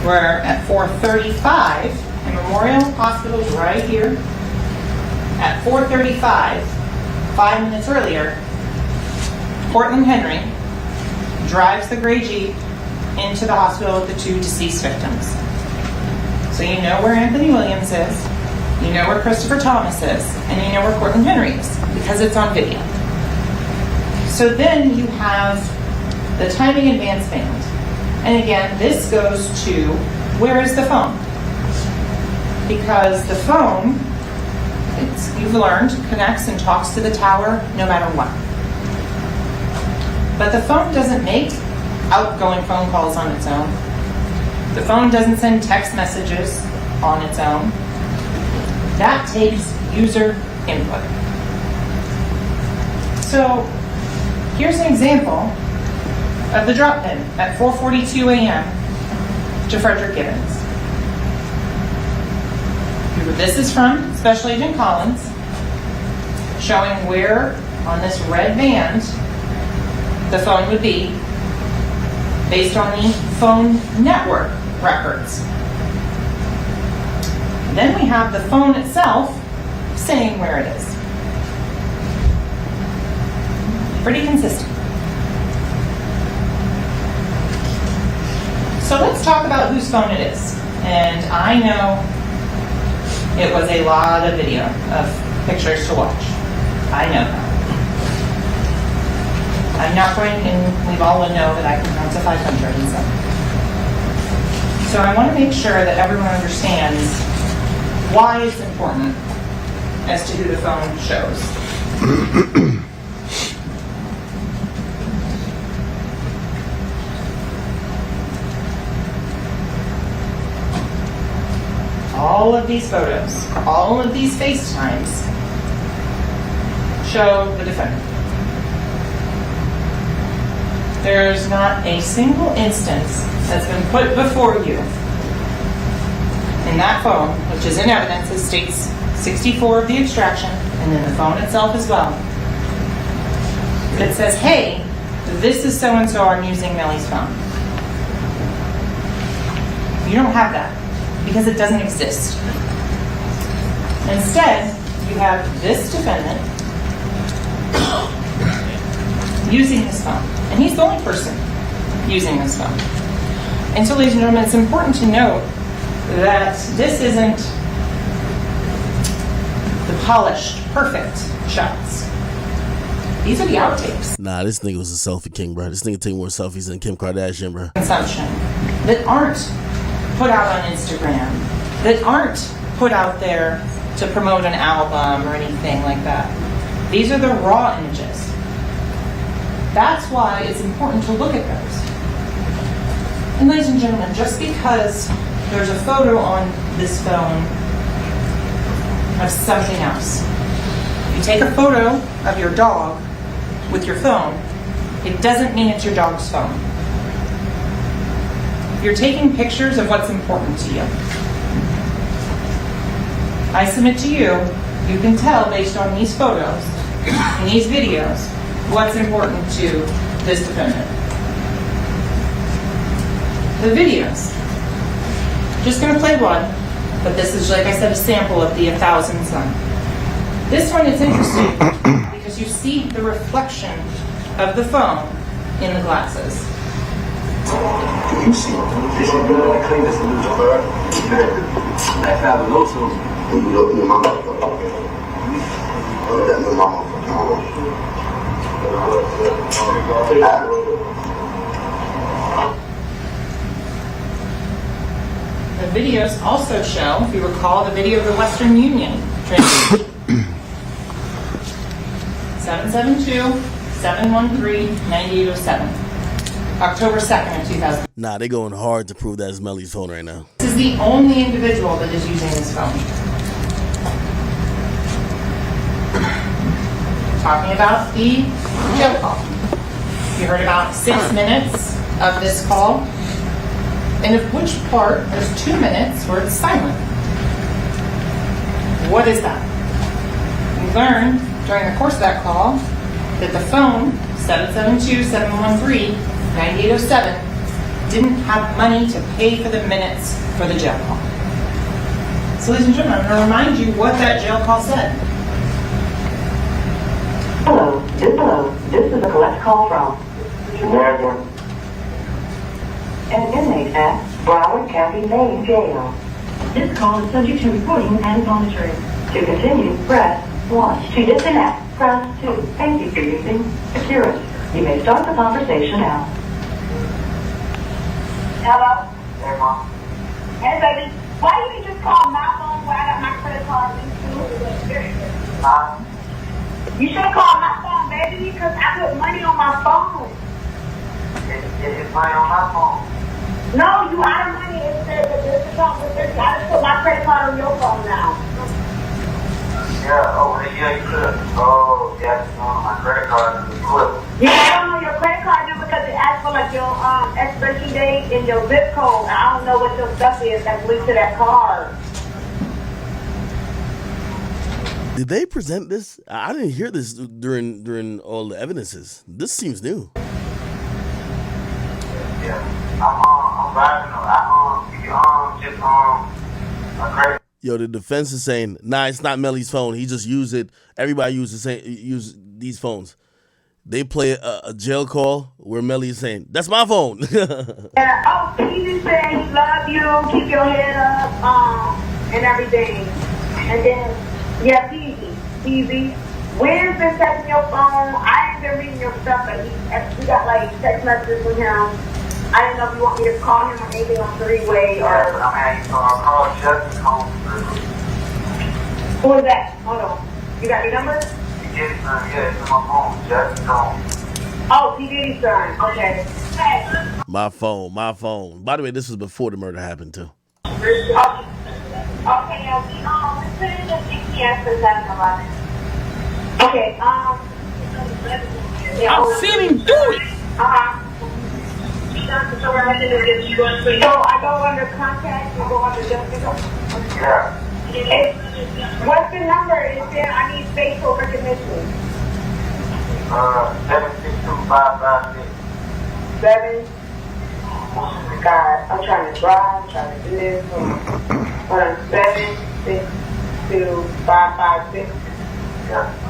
where at 4:35, and Memorial Hospital is right here, at 4:35, 5 minutes earlier, Portland Henry drives the gray Jeep into the hospital with the two deceased victims. So you know where Anthony Williams is, you know where Christopher Thomas is, and you know where Portland Henry is, because it's on video. So then you have the timing advance band. And again, this goes to, where is the phone? Because the phone, you've learned, connects and talks to the tower no matter what. But the phone doesn't make outgoing phone calls on its own. The phone doesn't send text messages on its own. That takes user input. So here's an example of the drop pin at 4:42 a.m. to Frederick Gibbons. This is from Special Agent Collins, showing where on this red band the phone would be based on the phone network records. Then we have the phone itself saying where it is. Pretty consistent. So let's talk about whose phone it is. And I know it was a lot of video of pictures to watch. I know that. I'm not going, and we all know that I can count to 500 and so. So I want to make sure that everyone understands why it's important as to who the phone shows. All of these photos, all of these FaceTimes show the defendant. There's not a single instance that's been put before you in that phone, which is in evidence, it states 64 of the extraction, and then the phone itself as well. It says, hey, this is so-and-so, I'm using Melly's phone. You don't have that, because it doesn't exist. Instead, you have this defendant using his phone. And he's the only person using this phone. And so, ladies and gentlemen, it's important to note that this isn't the polished, perfect shots. These are the outtakes. Nah, this nigga was a selfie king, bro. This nigga take more selfies than Kim Kardashian, bro. Consumption that aren't put out on Instagram, that aren't put out there to promote an album or anything like that. These are the raw images. That's why it's important to look at those. And ladies and gentlemen, just because there's a photo on this phone of something else, you take a photo of your dog with your phone, it doesn't mean it's your dog's phone. You're taking pictures of what's important to you. I submit to you, you can tell based on these photos and these videos what's important to this defendant. The videos. Just going to play one, but this is, like I said, a sample of the 1,000 some. This one is interesting because you see the reflection of the phone in the glasses. You see, this is good. I clean this a little bit. I have a little too. You look your mama. That my mama. The videos also show, if you recall, the video of the Western Union transaction. 772-713-9807. October 2nd of 2000. Nah, they going hard to prove that it's Melly's phone right now. This is the only individual that is using this phone. Talking about the jail call. You heard about 6 minutes of this call, and of which part there's 2 minutes where it's silent. What is that? We learned during the course of that call that the phone, 772-713-9807, didn't have money to pay for the minutes for the jail call. So ladies and gentlemen, I'm going to remind you what that jail call said. Hello, this is a collect call from an inmate at Broward County Main Jail. This call is subject to recording and monitoring. To continue, press 1. To disconnect, press 2. Thank you for using Security. You may start the conversation now. Hello? Hey, Mom. Hey, baby. Why you just call my phone where I got my credit card linked to? You should have called my phone, baby, because I put money on my phone. It's money on my phone. No, you out of money. It says that this is something with this. I just put my credit card on your phone now. Yeah, you could. Oh, yeah, my credit card is equipped. Yeah, I don't know your credit card number because it asks for like your expiration date and your zip code. I don't know what your stuff is that's linked to that card. Did they present this? I didn't hear this during all the evidences. This seems new. Yeah, I'm driving. A credit. Yo, the defense is saying, nah, it's not Melly's phone. He just used it. Everybody use these phones. They play a jail call where Melly is saying, that's my phone. Yeah, he just said he love you, keep your head up, and everything. And then, yeah, Peasy, Where's been texting your phone? I ain't been reading your stuff, but we got like text messages from him. I didn't know if you want me to call him or anything on three-way or... Call Justin's home. Who is that? Hold on. You got your number? Yeah, it's my phone. Justin's home. Oh, P. Diddy's son. Okay. Hey. My phone. By the way, this was before the murder happened, too. Okay, yeah, we put in the GPS for 7-Eleven. Okay, yeah, I'm feeling good. So I go under contact, you go under Justin. Yeah. What's the number? Is there? I need facial recognition. 762-556. 7. Oh my God, I'm trying to drive. I'm trying to do this. Hold on. 762-556. Yeah.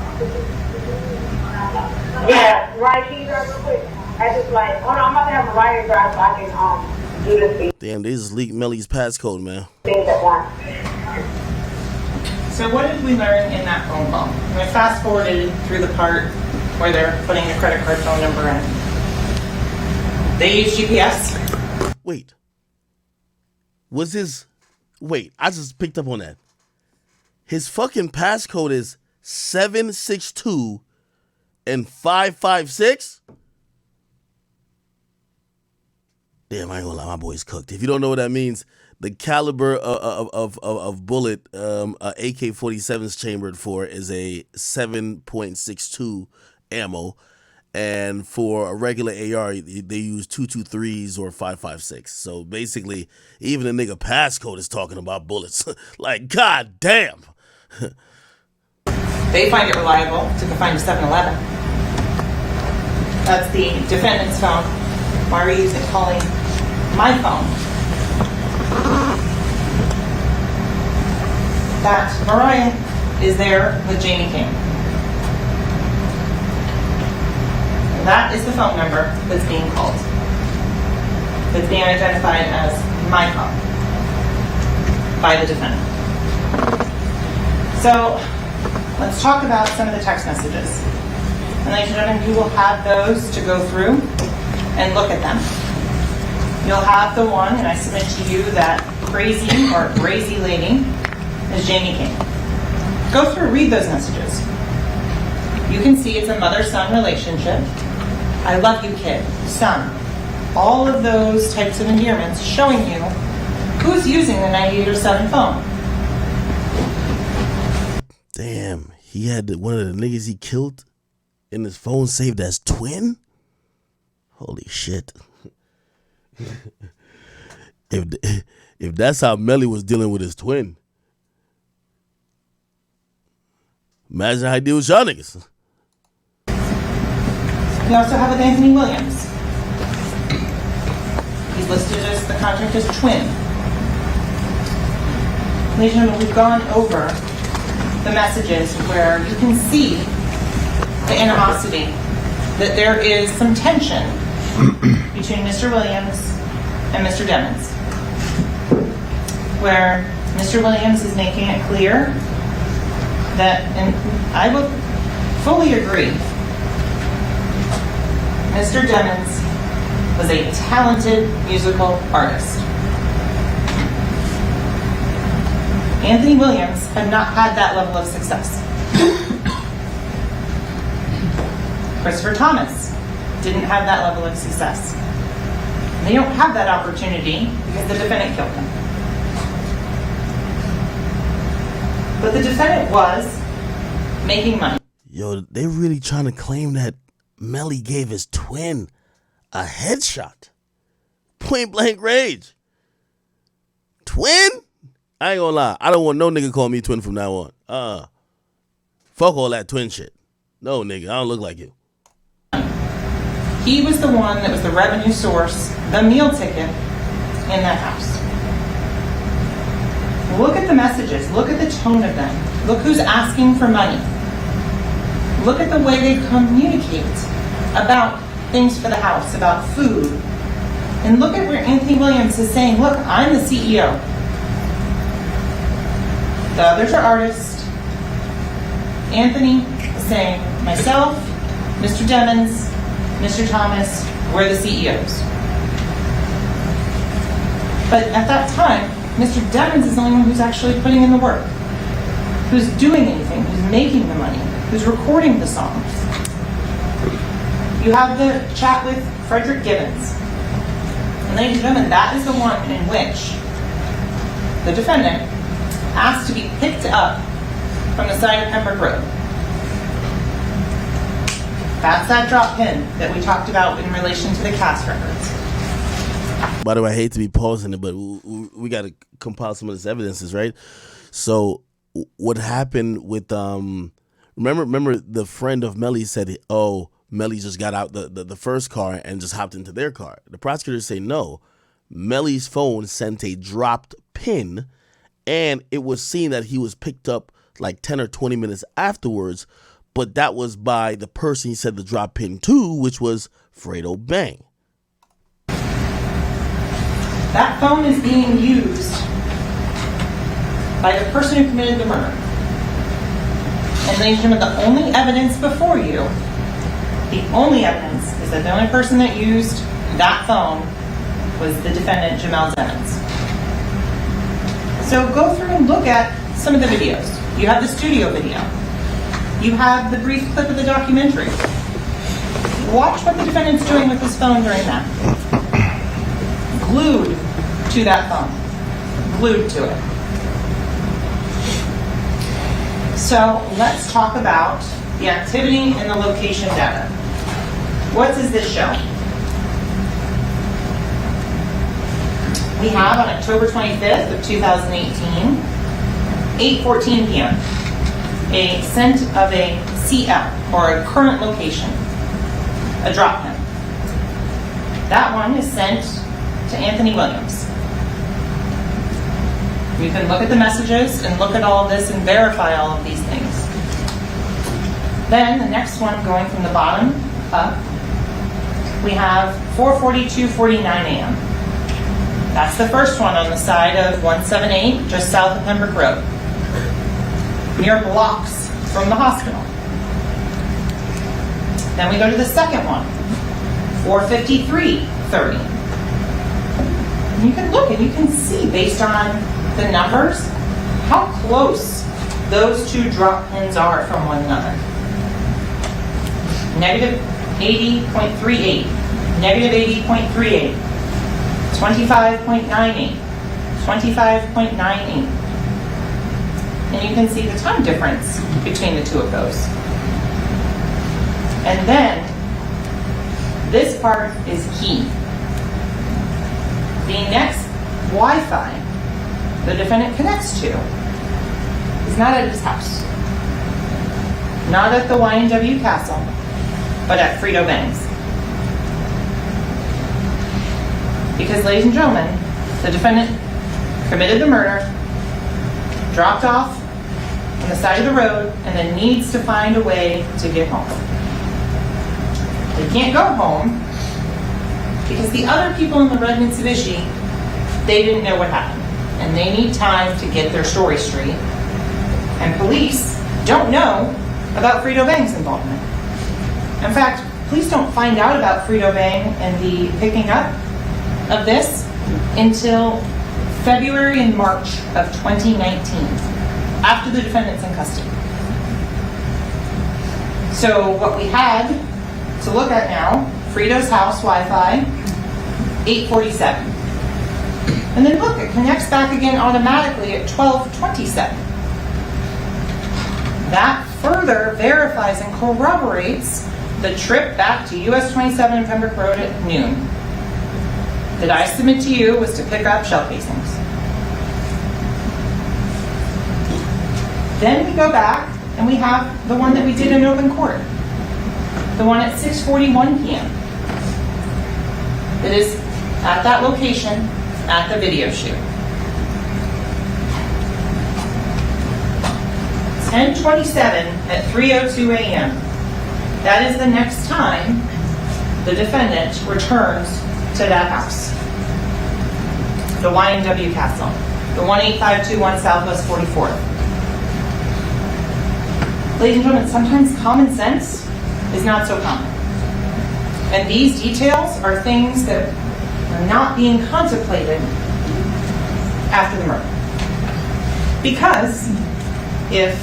Yeah, right. Can you drive real quick? I just like, hold on, I'm about to have Mariah drive so I can do this thing. Damn, they just leaked Melly's passcode, man. Things at once. So what did we learn in that phone call? And I fast forwarded through the part where they're putting the credit card phone number in. They use GPS. Wait. I just picked up on that. His fucking passcode is 762 and 556? Damn, I ain't gonna lie, my boy's cooked. If you don't know what that means, the caliber of bullet AK-47 is chambered for is a 7.62 ammo, and for a regular AR, they use 223s or 556. So basically, even a nigga passcode is talking about bullets. Like, god damn. They find it reliable to find a 7-Eleven. That's the defendant's phone. Why are you calling my phone? That Mariah is there with Jamie King. That is the phone number that's being called. That's being identified as my phone by the defendant. So let's talk about some of the text messages. And ladies and gentlemen, you will have those to go through and look at them. You'll have the one, and I submit to you that crazy or crazy lady is Jamie King. Go through, read those messages. You can see it's a mother-son relationship. I love you, kid, son. All of those types of endearments showing you who's using the 9807 phone. Damn, he had one of the niggas he killed in his phone saved as twin? Holy shit. If that's how Melly was dealing with his twin, imagine how he deal with y'all niggas. We also have with Anthony Williams. He's listed as the contract as twin. Ladies and gentlemen, we've gone over the messages where you can see the animosity, that there is some tension between Mr. Williams and Mr. Demmons, where Mr. Williams is making it clear that, and I will fully agree, Mr. Demmons was a talented musical artist. Anthony Williams had not had that level of success. Christopher Thomas didn't have that level of success. They don't have that opportunity because the defendant killed them. But the defendant was making money. Yo, they really trying to claim that Melly gave his twin a headshot. Point blank range. Twin? I ain't gonna lie. I don't want no nigga call me twin from now on. Fuck all that twin shit. No, nigga, I don't look like you. He was the one that was the revenue source, the meal ticket in that house. Look at the messages. Look at the tone of them. Look who's asking for money. Look at the way they communicate about things for the house, about food. And look at where Anthony Williams is saying, look, I'm the CEO. The others are artists. Anthony is saying, myself, Mr. Demons, Mr. Thomas, we're the CEOs. But at that time, Mr. Demons is the only one who's actually putting in the work, who's doing anything, who's making the money, who's recording the songs. You have the chat with Frederick Gibbons. And ladies and gentlemen, that is the one in which the defendant asked to be picked up from the side of Pembroke Road. That's that drop pin that we talked about in relation to the cast records. By the way, I hate to be pausing it, but we got to compile some of this evidences, right? So what happened with remember the friend of Melly said, oh, Melly just got out the first car and just hopped into their car. The prosecutors say no. Melly's phone sent a dropped pin, and it was seen that he was picked up like 10 or 20 minutes afterwards, but that was by the person he said the drop pin to, which was Fredo Bang. That phone is being used by the person who committed the murder. And ladies and gentlemen, the only evidence before you, the only evidence is that the only person that used that phone was the defendant, Jamel Demons. So go through and look at some of the videos. You have the studio video. You have the brief clip of the documentary. Watch what the defendant's doing with his phone during that. Glued to that phone. Glued to it. So let's talk about the activity and the location data. What does this show? We have on October 25th of 2018, 8:14 p.m., a scent of a CL, or a current location, a drop pin. That one is sent to Anthony Williams. You can look at the messages and look at all of this and verify all of these things. Then the next one, going from the bottom up, we have 4:42:49 a.m. That's the first one on the side of 178, just south of Pembroke Road, mere blocks from the hospital. Then we go to the second one, 4:53:30. You can look and you can see, based on the numbers, how close those two drop pins are from one another. Negative 80.38, negative 80.38, 25.98, 25.98. And you can see the time difference between the two of those. And then, this part is key. The next Wi-Fi the defendant connects to is not at his house, not at the YNW Castle, but at Fredo Bang's. Because, ladies and gentlemen, the defendant committed the murder, dropped off on the side of the road, and then needs to find a way to get home. They can't go home because the other people in the red Mitsubishi, they didn't know what happened. And they need time to get their story straight. And police don't know about Fredo Bang's involvement. In fact, police don't find out about Fredo Bang and the picking up of this until February and March of 2019, after the defendant's in custody. So what we had to look at now, Fredo's house Wi-Fi, 8:47. And then look, it connects back again automatically at 12:27. That further verifies and corroborates the trip back to US 27 and Pembroke Road at noon that I submit to you was to pick up shell casings. Then we go back and we have the one that we did in open court. The one at 6:41 p.m. It is at that location at the video shoot. 10:27 at 3:02 a.m. That is the next time the defendant returns to that house. The YNW Castle, the 18521 Southwest 44th. Ladies and gentlemen, sometimes common sense is not so common. And these details are things that are not being contemplated after the murder. Because if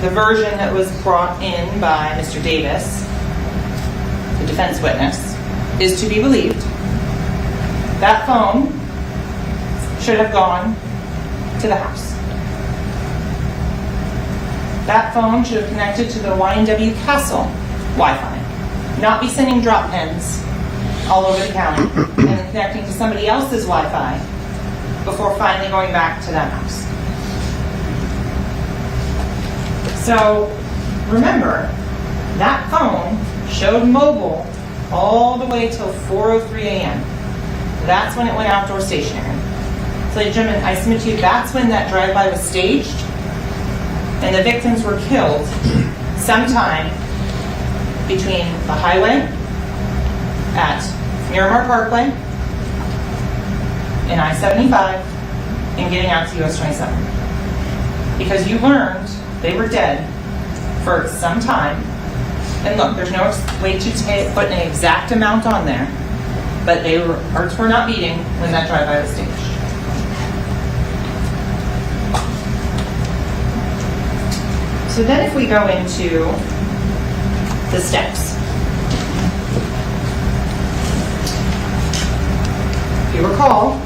the version that was brought in by Mr. Davis, the defense witness, is to be believed, that phone should have gone to the house. That phone should have connected to the YNW Castle Wi-Fi, not be sending drop pins all over the county and then connecting to somebody else's Wi-Fi before finally going back to that house. So remember, that phone showed mobile all the way till 4:03 a.m. That's when it went outdoor stationary. So ladies and gentlemen, I submit to you, that's when that drive-by was staged and the victims were killed sometime between the highway at Miramar Parkway and I-75 and getting out to US 27. Because you learned they were dead for some time. And look, there's no way to put an exact amount on there, but hearts were not beating when that drive-by was staged. So then if we go into the steps. If you recall,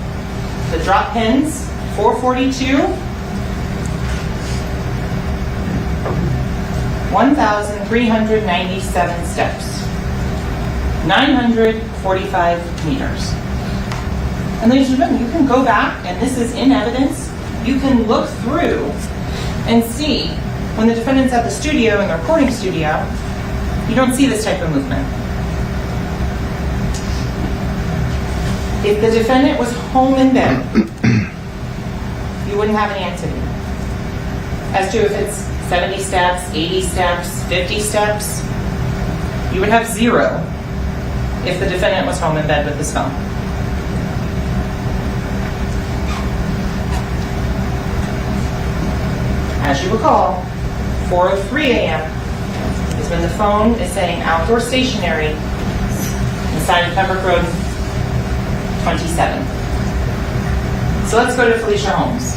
the drop pins, 442, 1,397 steps, 945 meters. And ladies and gentlemen, you can go back, and this is in evidence, you can look through and see when the defendant's at the studio, in the recording studio, you don't see this type of movement. If the defendant was home in bed, you wouldn't have any activity. As to if it's 70 steps, 80 steps, 50 steps, you would have 0 if the defendant was home in bed with his phone. As you recall, 4:03 a.m. is when the phone is saying outdoor stationary inside of Pembroke Road 27. So let's go to Felicia Holmes.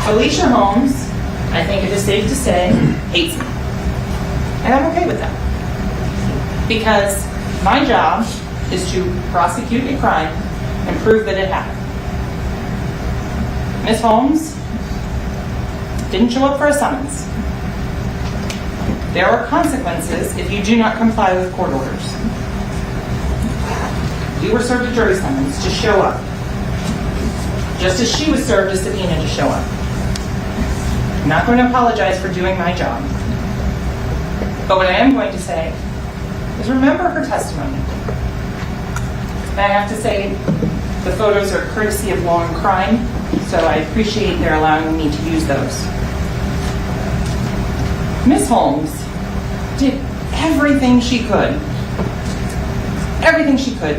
Felicia Holmes, I think it is safe to say, hates me. And I'm okay with that. Because my job is to prosecute a crime and prove that it happened. Ms. Holmes didn't show up for a summons. There are consequences if you do not comply with court orders. You were served a jury summons to show up, just as she was served a subpoena to show up. I'm not going to apologize for doing my job. But what I am going to say is remember her testimony. And I have to say, the photos are courtesy of Law and Crime, so I appreciate their allowing me to use those. Ms. Holmes did everything she could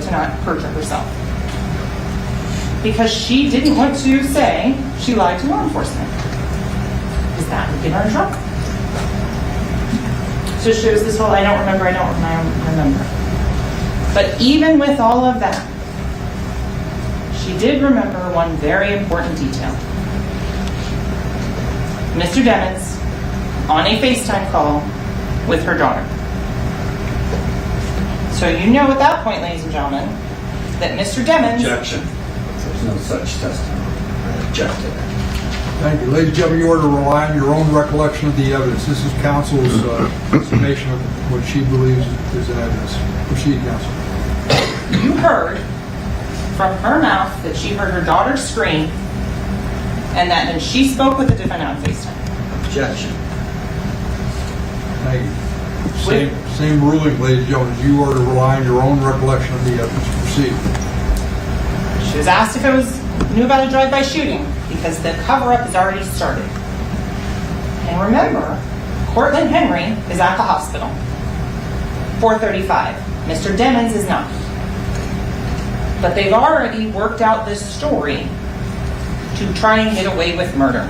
to not perjure herself. Because she didn't want to say she lied to law enforcement. Because that would get her in trouble. So it shows this whole I don't remember. But even with all of that, she did remember one very important detail. Mr. Demons on a FaceTime call with her daughter. So you know at that point, ladies and gentlemen, that Mr. Demons... Objection. There's no such testimony. I object to that. Thank you. Ladies and gentlemen, you are to rely on your own recollection of the evidence. This is counsel's summation of what she believes is in evidence. Proceed, counsel. You heard from her mouth that she heard her daughter scream and that then she spoke with the defendant on FaceTime. Objection. Thank you. Same ruling, ladies and gentlemen. You are to rely on your own recollection of the evidence. Proceed. She was asked if it knew about a drive-by shooting because the cover-up has already started. And remember, Cortland Henry is at the hospital. 4:35. Mr. Demons is not. But they've already worked out this story to try and get away with murder.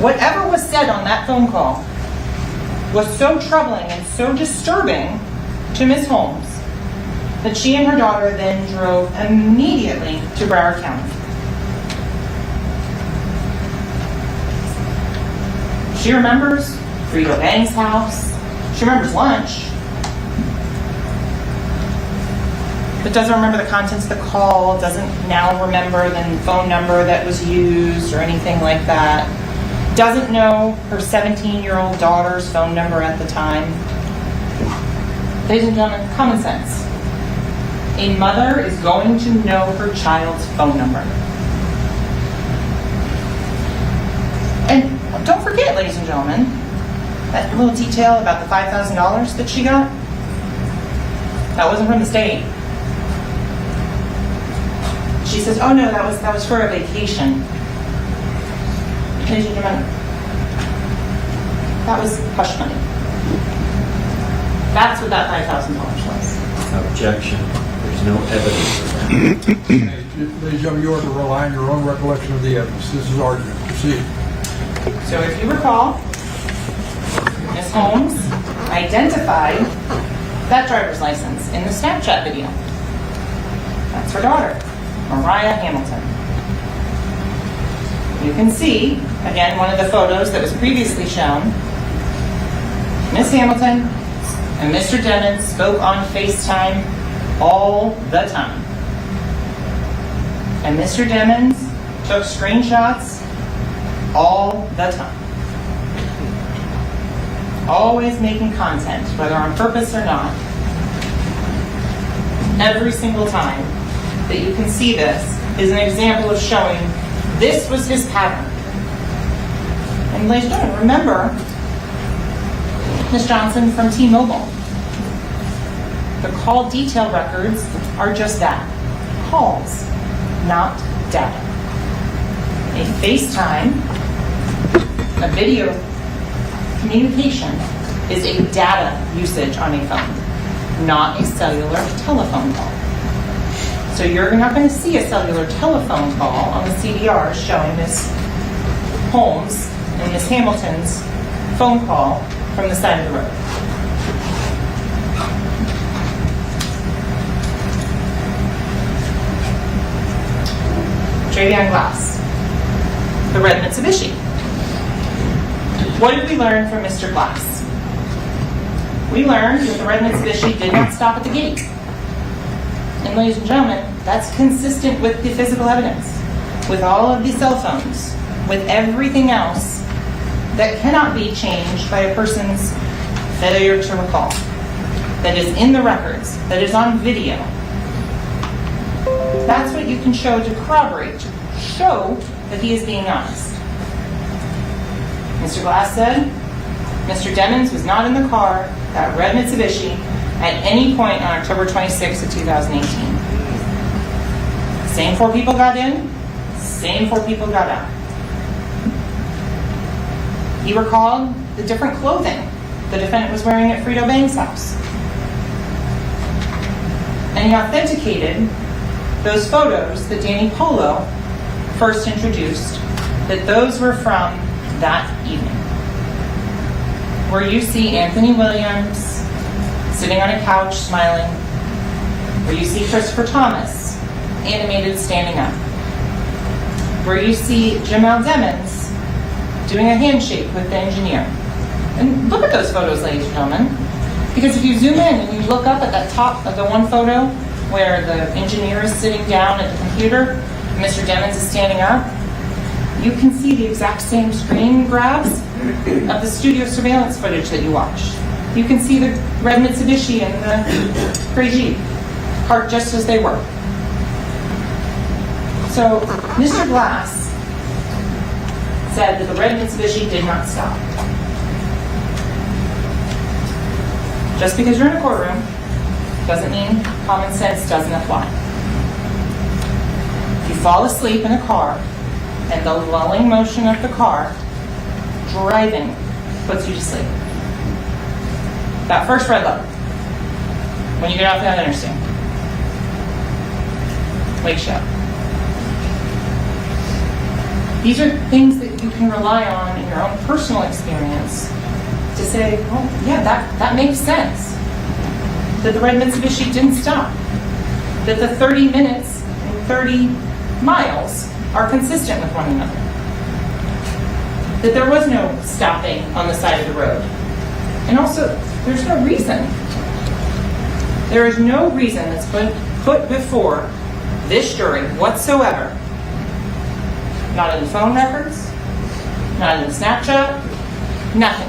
Whatever was said on that phone call was so troubling and so disturbing to Ms. Holmes that she and her daughter then drove immediately to Broward County. She remembers Frito Bang's house. She remembers lunch. But doesn't remember the contents of the call, doesn't now remember the phone number that was used or anything like that. Doesn't know her 17-year-old daughter's phone number at the time. Ladies and gentlemen, common sense. A mother is going to know her child's phone number. And don't forget, ladies and gentlemen, that little detail about the $5,000 that she got, that wasn't from the state. She says, oh no, that was for a vacation. Ladies and gentlemen, that was hush money. That's what that $5,000 was. Objection. There's no evidence of that. Ladies and gentlemen, you are to rely on your own recollection of the evidence. This is argument. Proceed. So if you recall, Ms. Holmes identified that driver's license in the Snapchat video. That's her daughter, Mariah Hamilton. You can see, again, one of the photos that was previously shown. Ms. Hamilton and Mr. Demons spoke on FaceTime all the time. And Mr. Demons took screenshots all the time. Always making content, whether on purpose or not. Every single time that you can see this is an example of showing this was his pattern. And ladies and gentlemen, remember Ms. Johnson from T-Mobile. The call detail records are just that, calls, not data. A FaceTime, a video communication, is a data usage on a phone, not a cellular telephone call. So you're not going to see a cellular telephone call on the CDR showing Ms. Holmes and Ms. Hamilton's phone call from the side of the road. Travion Glass, the red Mitsubishi. What did we learn from Mr. Glass? We learned that the red Mitsubishi did not stop at the gate. And ladies and gentlemen, that's consistent with the physical evidence, with all of the cell phones, with everything else that cannot be changed by a person's failure to recall, that is in the records, that is on video. That's what you can show to corroborate, to show that he is being honest. Mr. Glass said Mr. Demons was not in the car, that red Mitsubishi, at any point on October 26th of 2018. Same 4 people got in, same 4 people got out. He recalled the different clothing the defendant was wearing at Frito Bang's house. And he authenticated those photos that Danny Polo first introduced, that those were from that evening. Where you see Anthony Williams sitting on a couch smiling, where you see Christopher Thomas animated standing up, where you see Jamel Demons doing a handshake with the engineer. And look at those photos, ladies and gentlemen, because if you zoom in and you look up at that top of the one photo where the engineer is sitting down at the computer and Mr. Demons is standing up, you can see the exact same screen grabs of the studio surveillance footage that you watched. You can see the red Mitsubishi and the gray Jeep parked just as they were. So Mr. Glass said that the red Mitsubishi did not stop. Just because you're in a courtroom doesn't mean common sense doesn't apply. If you fall asleep in a car and the lulling motion of the car driving puts you to sleep. That first red light, when you get off that interstate, wakes you up. These are things that you can rely on in your own personal experience to say, oh yeah, that makes sense. That the red Mitsubishi didn't stop. That the 30 minutes and 30 miles are consistent with one another. That there was no stopping on the side of the road. And also, there's no reason. There is no reason that's put before this jury whatsoever. Not in the phone records, not in the Snapchat, nothing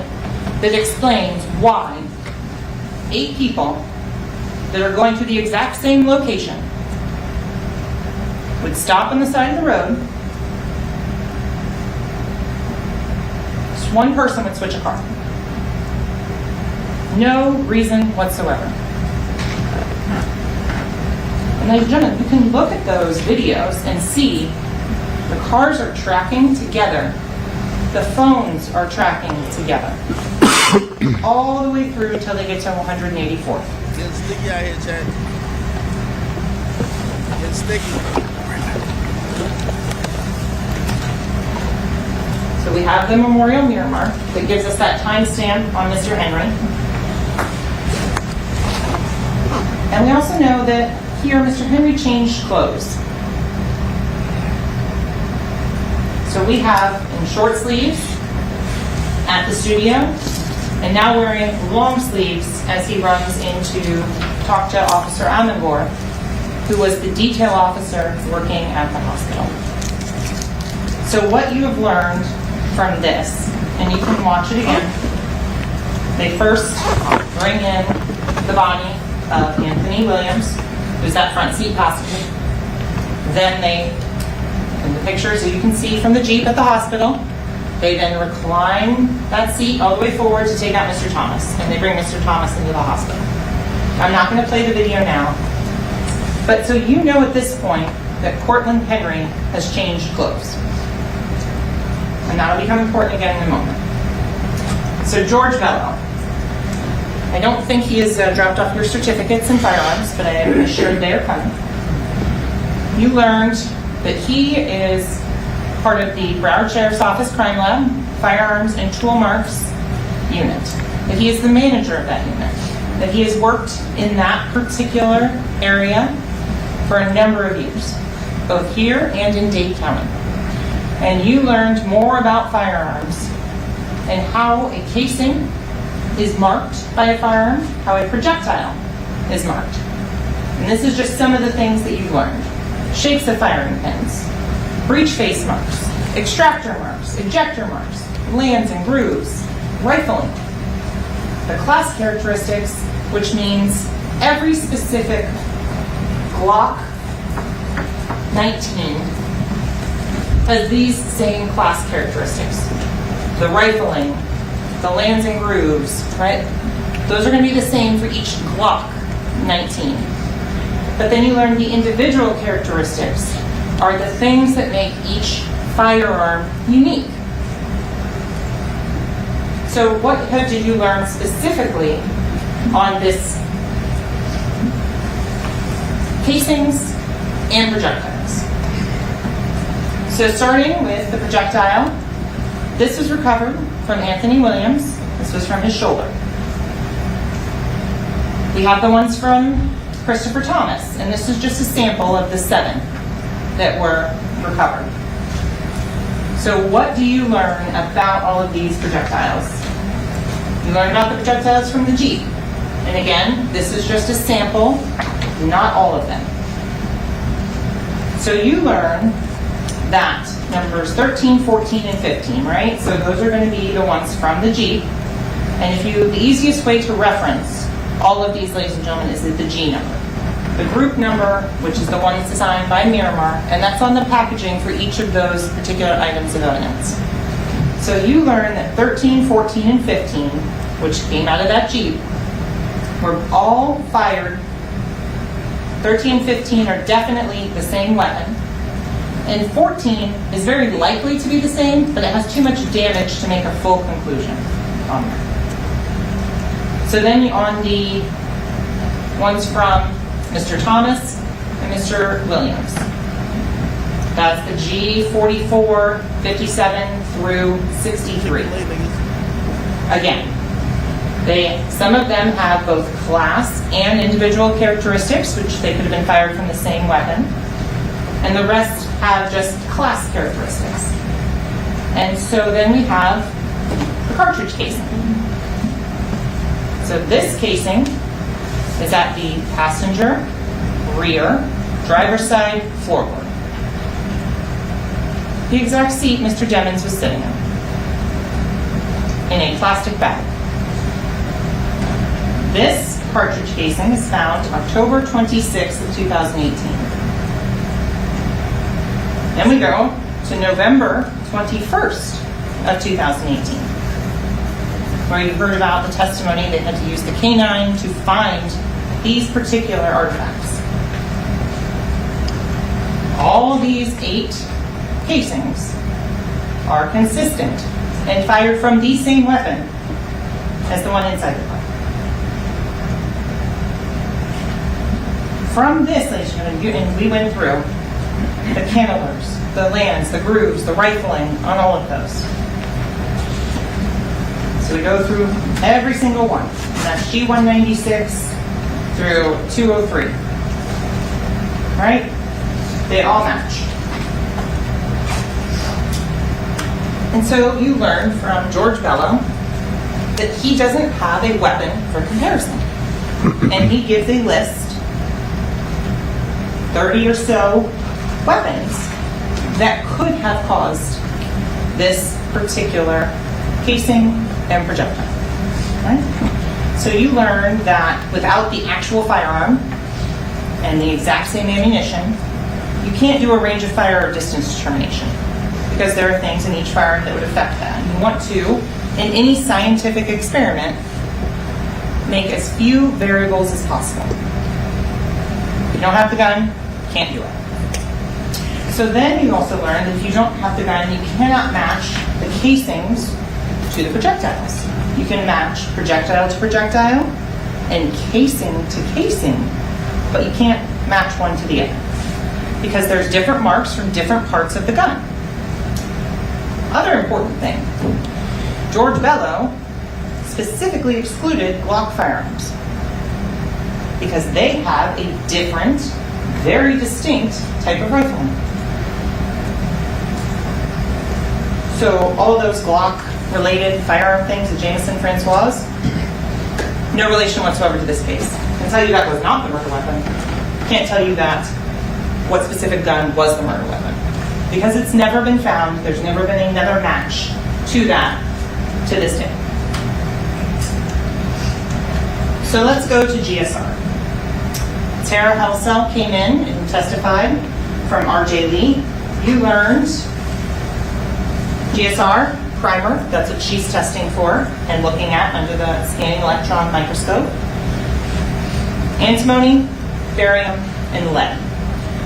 that explains why 8 people that are going to the exact same location would stop on the side of the road. Just one person would switch a car. No reason whatsoever. And ladies and gentlemen, you can look at those videos and see the cars are tracking together. The phones are tracking together. All the way through until they get to 184th. Getting sticky out here, Chad. Getting sticky. So we have the memorial mirror mark that gives us that timestamp on Mr. Henry. And we also know that here Mr. Henry changed clothes. So we have in short sleeves at the studio, and now wearing long sleeves as he runs in to talk to Officer Amangor, who was the detail officer working at the hospital. So what you have learned from this, and you can watch it again, they first bring in the body of Anthony Williams, who's that front seat passenger. Then they, in the picture, so you can see from the Jeep at the hospital, they then recline that seat all the way forward to take out Mr. Thomas, and they bring Mr. Thomas into the hospital. I'm not going to play the video now, but so you know at this point that Cortland Henry has changed clothes. And that'll become important again in a moment. So George Bello. I don't think he has dropped off your certificates and firearms, but I am assured they are coming. You learned that he is part of the Broward Sheriff's Office Crime Lab, Firearms and Tool Marks unit. That he is the manager of that unit. That he has worked in that particular area for a number of years, both here and in Dade County. And you learned more about firearms and how a casing is marked by a firearm, how a projectile is marked. And this is just some of the things that you've learned. Shapes of firing pins, breech face marks, extractor marks, ejector marks, lands and grooves, rifling, the class characteristics, which means every specific Glock 19 has these same class characteristics. The rifling, the lands and grooves, right? Those are going to be the same for each Glock 19. But then you learn the individual characteristics are the things that make each firearm unique. So what did you learn specifically on this casings and projectiles? So starting with the projectile, this was recovered from Anthony Williams. This was from his shoulder. We have the ones from Christopher Thomas, and this is just a sample of the 7 that were recovered. So what do you learn about all of these projectiles? You learn about the projectiles from the Jeep. And again, this is just a sample, not all of them. So you learn that numbers 13, 14, and 15, right? So those are going to be the ones from the Jeep. And the easiest way to reference all of these, ladies and gentlemen, is the G number. The group number, which is the one that's assigned by Miramar, and that's on the packaging for each of those particular items of evidence. So you learn that 13, 14, and 15, which came out of that Jeep, were all fired. 13 and 15 are definitely the same weapon. And 14 is very likely to be the same, but it has too much damage to make a full conclusion on that. So then on the ones from Mr. Thomas and Mr. Williams. That's the G44, 57 through 63. Again, some of them have both class and individual characteristics, which they could have been fired from the same weapon. And the rest have just class characteristics. And so then we have the cartridge casing. So this casing is at the passenger, rear, driver's side, floorboard. The exact seat Mr. Demons was sitting in a plastic bag. This cartridge casing is found October 26th of 2018. Then we go to November 21st of 2018, where you heard about the testimony they had to use the canine to find these particular artifacts. All these 8 casings are consistent and fired from the same weapon as the one inside the car. From this, ladies and gentlemen, and we went through the cantilevers, the lands, the grooves, the rifling on all of those. So we go through every single one. And that's G196 through 203. Right? They all match. And so you learn from George Bello that he doesn't have a weapon for comparison. And he gives a list, 30 or so weapons that could have caused this particular casing and projectile. Right? So you learn that without the actual firearm and the exact same ammunition, you can't do a range of fire or distance determination, because there are things in each firearm that would affect that. You want to, in any scientific experiment, make as few variables as possible. If you don't have the gun, you can't do it. So then you also learn that if you don't have the gun, you cannot match the casings to the projectiles. You can match projectile to projectile and casing to casing, but you can't match one to the other, because there's different marks from different parts of the gun. Other important thing, George Bello specifically excluded Glock firearms because they have a different, very distinct type of rifling. So all of those Glock-related firearm things at Jameson Francois, no relation whatsoever to this case. I can tell you that was not the murder weapon. Can't tell you that what specific gun was the murder weapon, because it's never been found. There's never been another match to that to this day. So let's go to GSR. Tara Helsell came in and testified from RJ Lee. You learned GSR primer, that's what she's testing for and looking at under the scanning electron microscope. Antimony, barium, and lead.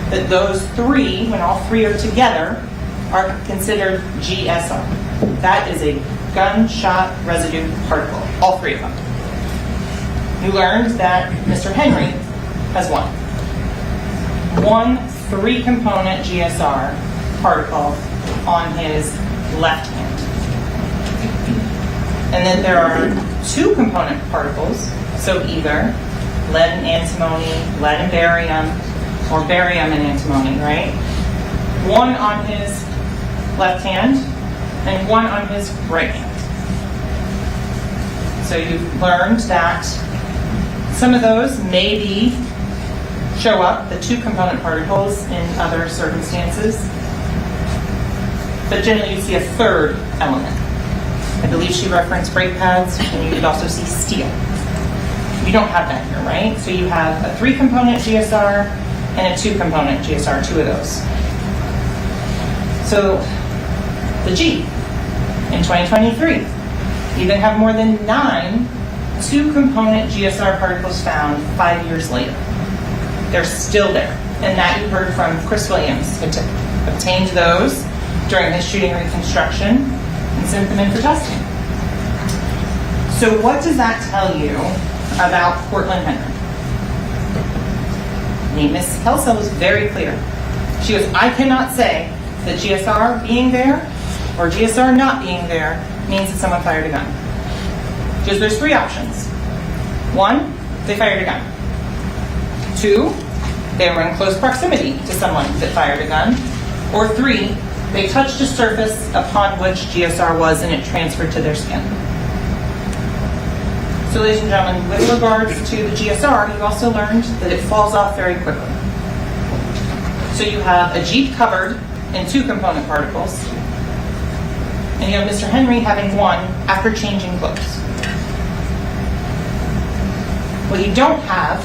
That those 3, when all 3 are together, are considered GSR. That is a gunshot residue particle, all 3 of them. You learned that Mr. Henry has one 3-component GSR particle on his left hand. And then there are 2-component particles, so either lead and antimony, lead and barium, or barium and antimony, right? One on his left hand and one on his right hand. So you've learned that some of those maybe show up, the 2-component particles, in other circumstances. But generally you see a 3rd element. I believe she referenced brake pads, and you could also see steel. You don't have that here, right? So you have a 3-component GSR and a 2-component GSR, 2 of those. So the G in 2023, you then have more than 9 2-component GSR particles found 5 years later. They're still there, and that you heard from Chris Williams obtained those during his shooting reconstruction, and sent them in for testing. So what does that tell you about Cortland Henry? Ms. Kelso was very clear. She goes, I cannot say that GSR being there or GSR not being there means that someone fired a gun. Because there's three options. One, they fired a gun. Two, they were in close proximity to someone that fired a gun. Or three, they touched a surface upon which GSR was and it transferred to their skin. So ladies and gentlemen, with regards to the GSR, you also learned that it falls off very quickly. So you have a Jeep covered in 2 component particles, and you have Mr. Henry having one after changing clothes. What you don't have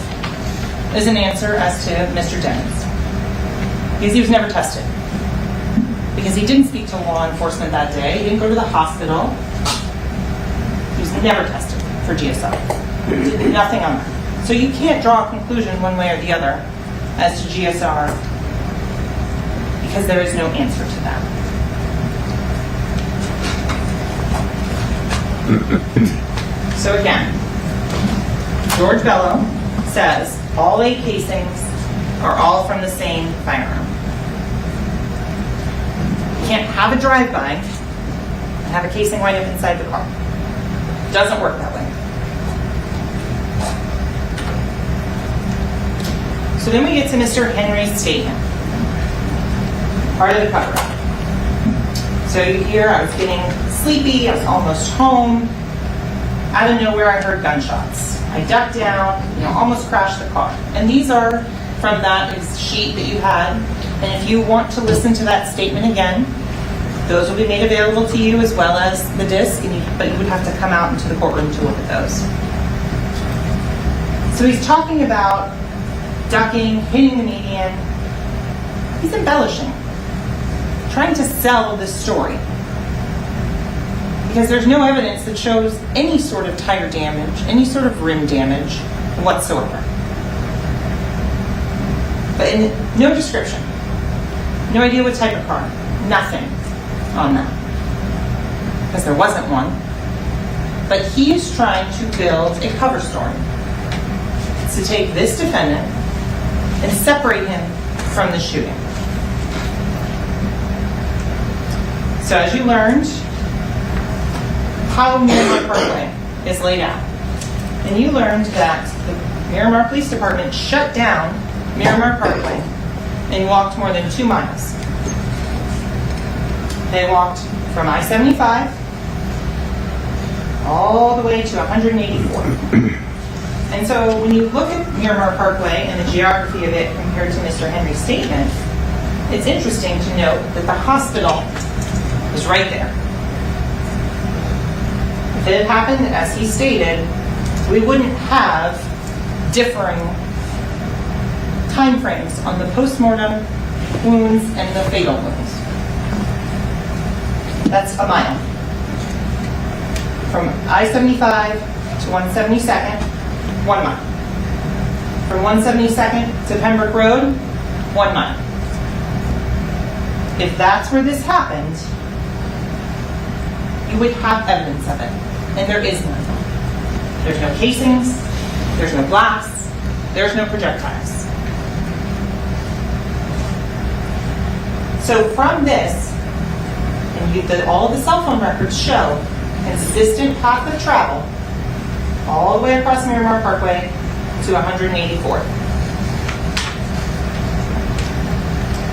is an answer as to Mr. Dennis, because he was never tested. Because he didn't speak to law enforcement that day, he didn't go to the hospital, he was never tested for GSR. Nothing on that. So you can't draw a conclusion one way or the other as to GSR because there is no answer to that. So again, George Bello says all 8 casings are all from the same firearm. You can't have a drive-by and have a casing right up inside the car. It doesn't work that way. So then we get to Mr. Henry's statement, part of the cover-up. So you hear, I was getting sleepy, I was almost home. Out of nowhere, I heard gunshots. I ducked down, almost crashed the car. And these are from that sheet that you had. And if you want to listen to that statement again, those will be made available to you as well as the disc, but you would have to come out into the courtroom to look at those. So he's talking about ducking, hitting the median. He's embellishing, trying to sell this story. Because there's no evidence that shows any sort of tire damage, any sort of rim damage whatsoever. But no description, no idea what type of car, nothing on that. Because there wasn't one. But he is trying to build a cover story. It's to take this defendant and separate him from the shooting. So as you learned, how Miramar Parkway is laid out. And you learned that the Miramar Police Department shut down Miramar Parkway and walked more than 2 miles. They walked from I-75 all the way to 184. And so when you look at Miramar Parkway and the geography of it compared to Mr. Henry's statement, it's interesting to note that the hospital is right there. If it had happened as he stated, we wouldn't have differing time frames on the postmortem wounds and the fatal wounds. That's a mile. From I-75 to 172nd, 1 mile. From 172nd to Pembroke Road, 1 mile. If that's where this happened, you would have evidence of it. And there is none. There's no casings, there's no glass, there's no projectiles. So from this, and all of the cell phone records show consistent path of travel all the way across Miramar Parkway to 184th.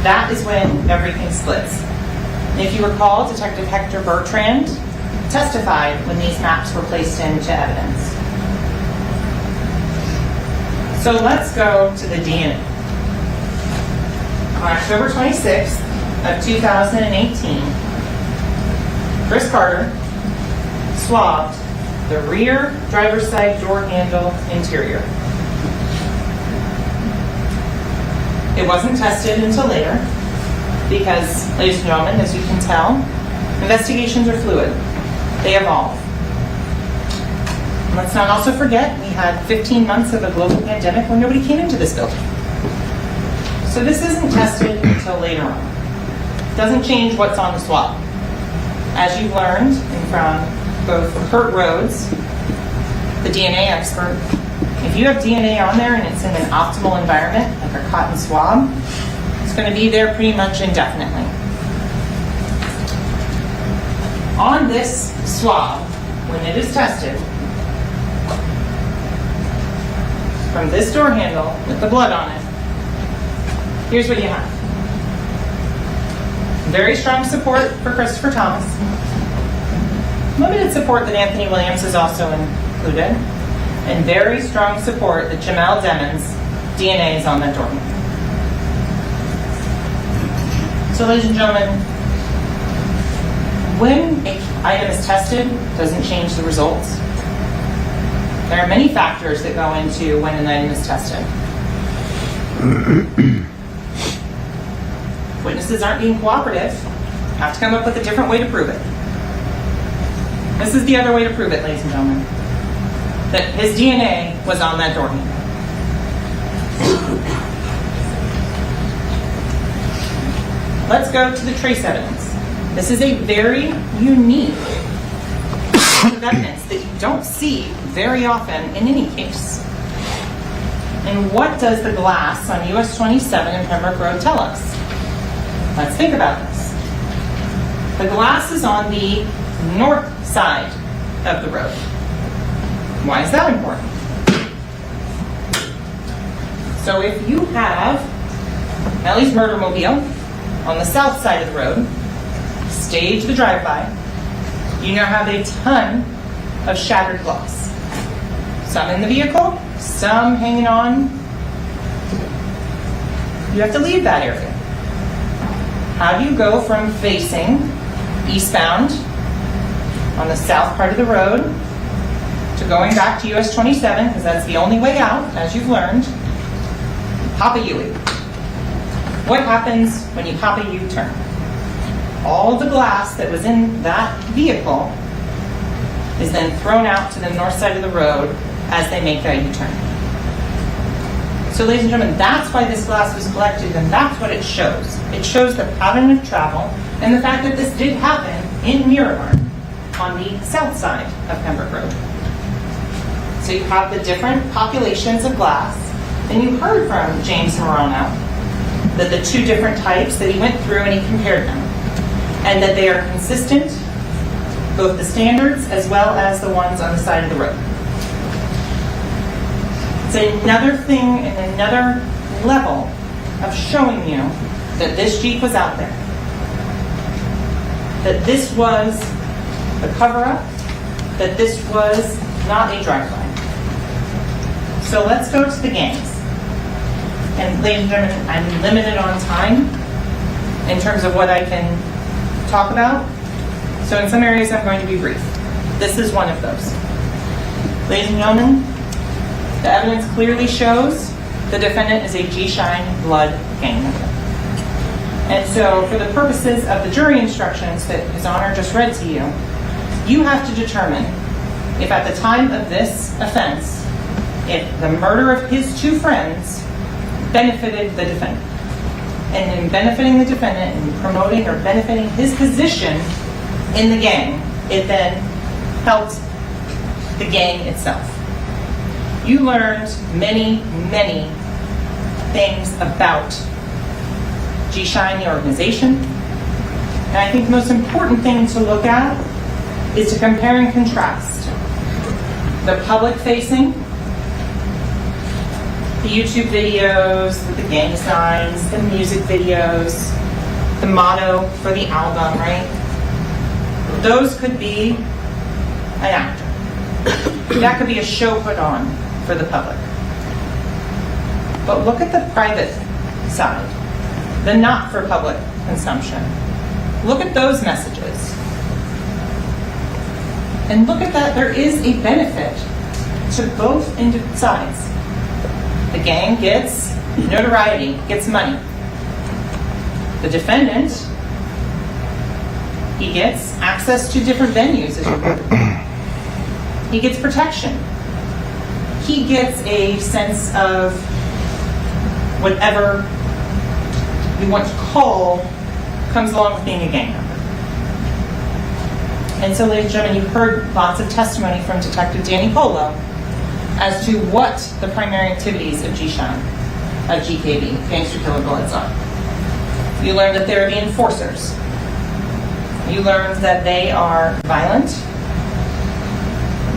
That is when everything splits. And if you recall, Detective Hector Bertrand testified when these maps were placed into evidence. So let's go to the DNA. On October 26th of 2018, Chris Carter swabbed the rear driver's side door handle interior. It wasn't tested until later because, ladies and gentlemen, as you can tell, investigations are fluid. They evolve. And let's not also forget, we had 15 months of a global pandemic where nobody came into this building. So this isn't tested until later on. doesn't change what's on the swab. As you've learned from both Kurt Rhodes, the DNA expert, if you have DNA on there and it's in an optimal environment, like a cotton swab, it's going to be there pretty much indefinitely. On this swab, when it is tested, from this door handle with the blood on it, here's what you have. Very strong support for Christopher Thomas. Limited support that Anthony Williams is also included. And very strong support that Jamel Demons' DNA is on that door handle. So ladies and gentlemen, when an item is tested, it doesn't change the results. There are many factors that go into when an item is tested. Witnesses aren't being cooperative. You have to come up with a different way to prove it. This is the other way to prove it, ladies and gentlemen. That his DNA was on that door handle. Let's go to the trace evidence. This is a very unique piece of evidence that you don't see very often in any case. And what does the glass on US 27 and Pembroke Road tell us? Let's think about this. The glass is on the north side of the road. Why is that important? So if you have Melly's murder mobile on the south side of the road, stage the drive-by, you now have a ton of shattered glass. Some in the vehicle, some hanging on. You have to leave that area. How do you go from facing eastbound on the south part of the road to going back to US 27, because that's the only way out, as you've learned, pop a U-turn? What happens when you pop a U-turn? All the glass that was in that vehicle is then thrown out to the north side of the road as they make that U-turn. So ladies and gentlemen, that's why this glass was collected, and that's what it shows. It shows the pattern of travel and the fact that this did happen in Miramar on the south side of Pembroke Road. So you have the different populations of glass, and you heard from James Morano that the two different types that he went through and he compared them, and that they are consistent, both the standards as well as the ones on the side of the road. It's another thing and another level of showing you that this Jeep was out there, that this was a cover-up, that this was not a drive-by. So let's go to the gangs. And ladies and gentlemen, I'm limited on time in terms of what I can talk about. So in some areas I'm going to be brief. This is one of those. Ladies and gentlemen, the evidence clearly shows the defendant is a G-Shine blood gang member. And so for the purposes of the jury instructions that His Honor just read to you, you have to determine if at the time of this offense, if the murder of his two friends benefited the defendant. And in benefiting the defendant and promoting or benefiting his position in the gang, it then helped the gang itself. You learned many, many things about G-Shine, the organization. And I think the most important thing to look at is to compare and contrast the public-facing, the YouTube videos with the gang signs, the music videos, the motto for the album, right? Those could be an actor. That could be a show put on for the public. But look at the private side, the not for public consumption. Look at those messages. And look at that, there is a benefit to both sides. The gang gets notoriety, gets money. The defendant, he gets access to different venues, as you heard. He gets protection. He gets a sense of whatever we want to call comes along with being a gang member. And so, ladies and gentlemen, you've heard lots of testimony from Detective Danny Polo as to what the primary activities of GKB, Gangster Killer Bloods, are. You learned that they're the enforcers. You learned that they are violent.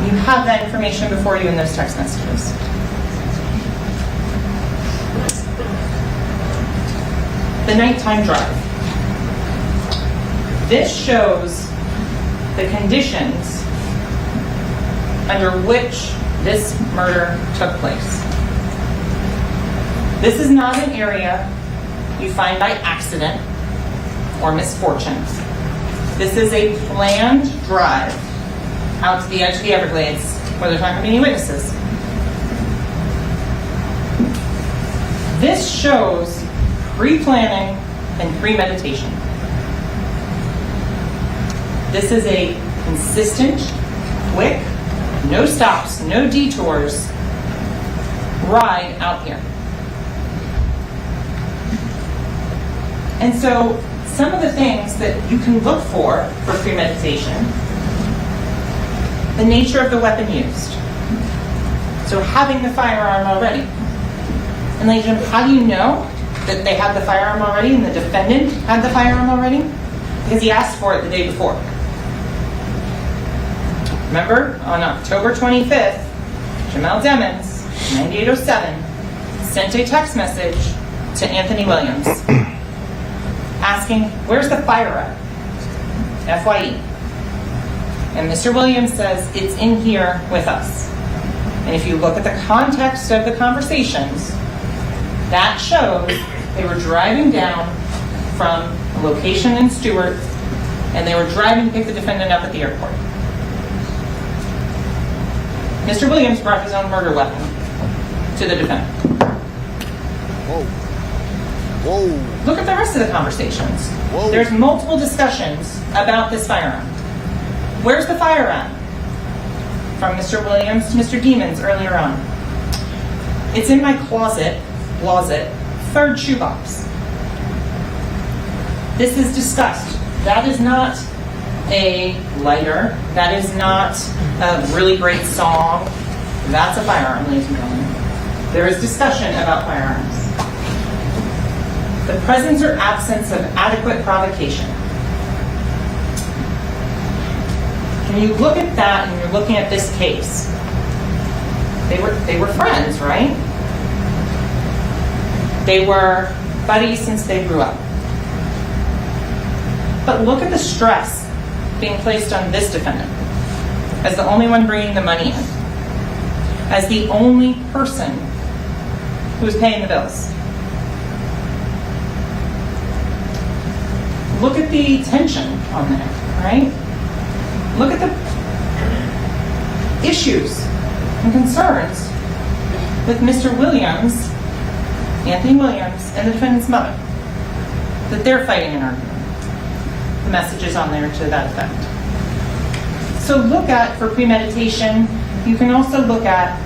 You have that information before you in those text messages. The nighttime drive. This shows the conditions under which this murder took place. This is not an area you find by accident or misfortune. This is a planned drive out to the edge of the Everglades where there's not going to be any witnesses. This shows pre-planning and premeditation. This is a consistent, quick, no stops, no detours ride out here. And so some of the things that you can look for premeditation, the nature of the weapon used. So having the firearm already. And ladies and gentlemen, how do you know that they had the firearm already and the defendant had the firearm already? Because he asked for it the day before. Remember, on October 25th, Jamel Demons, 9807, sent a text message to Anthony Williams asking, where's the fire at? FYE. And Mr. Williams says, it's in here with us. And if you look at the context of the conversations, that shows they were driving down from a location in Stewart, and they were driving to pick the defendant up at the airport. Mr. Williams brought his own murder weapon to the defendant. Whoa. Whoa. Look at the rest of the conversations. Whoa. There's multiple discussions about this firearm. Where's the firearm? From Mr. Williams to Mr. Demons earlier on. It's in my closet, third shoebox. This is discussed. That is not a lighter. That is not a really great song. That's a firearm, ladies and gentlemen. There is discussion about firearms. The presence or absence of adequate provocation. When you look at that and you're looking at this case, they were friends, right? They were buddies since they grew up. But look at the stress being placed on this defendant as the only one bringing the money in, as the only person who is paying the bills. Look at the tension on there, right? Look at the issues and concerns with Mr. Williams, Anthony Williams, and the defendant's mother, that they're fighting an argument. The message is on there to that effect. So look at, for premeditation, you can also look at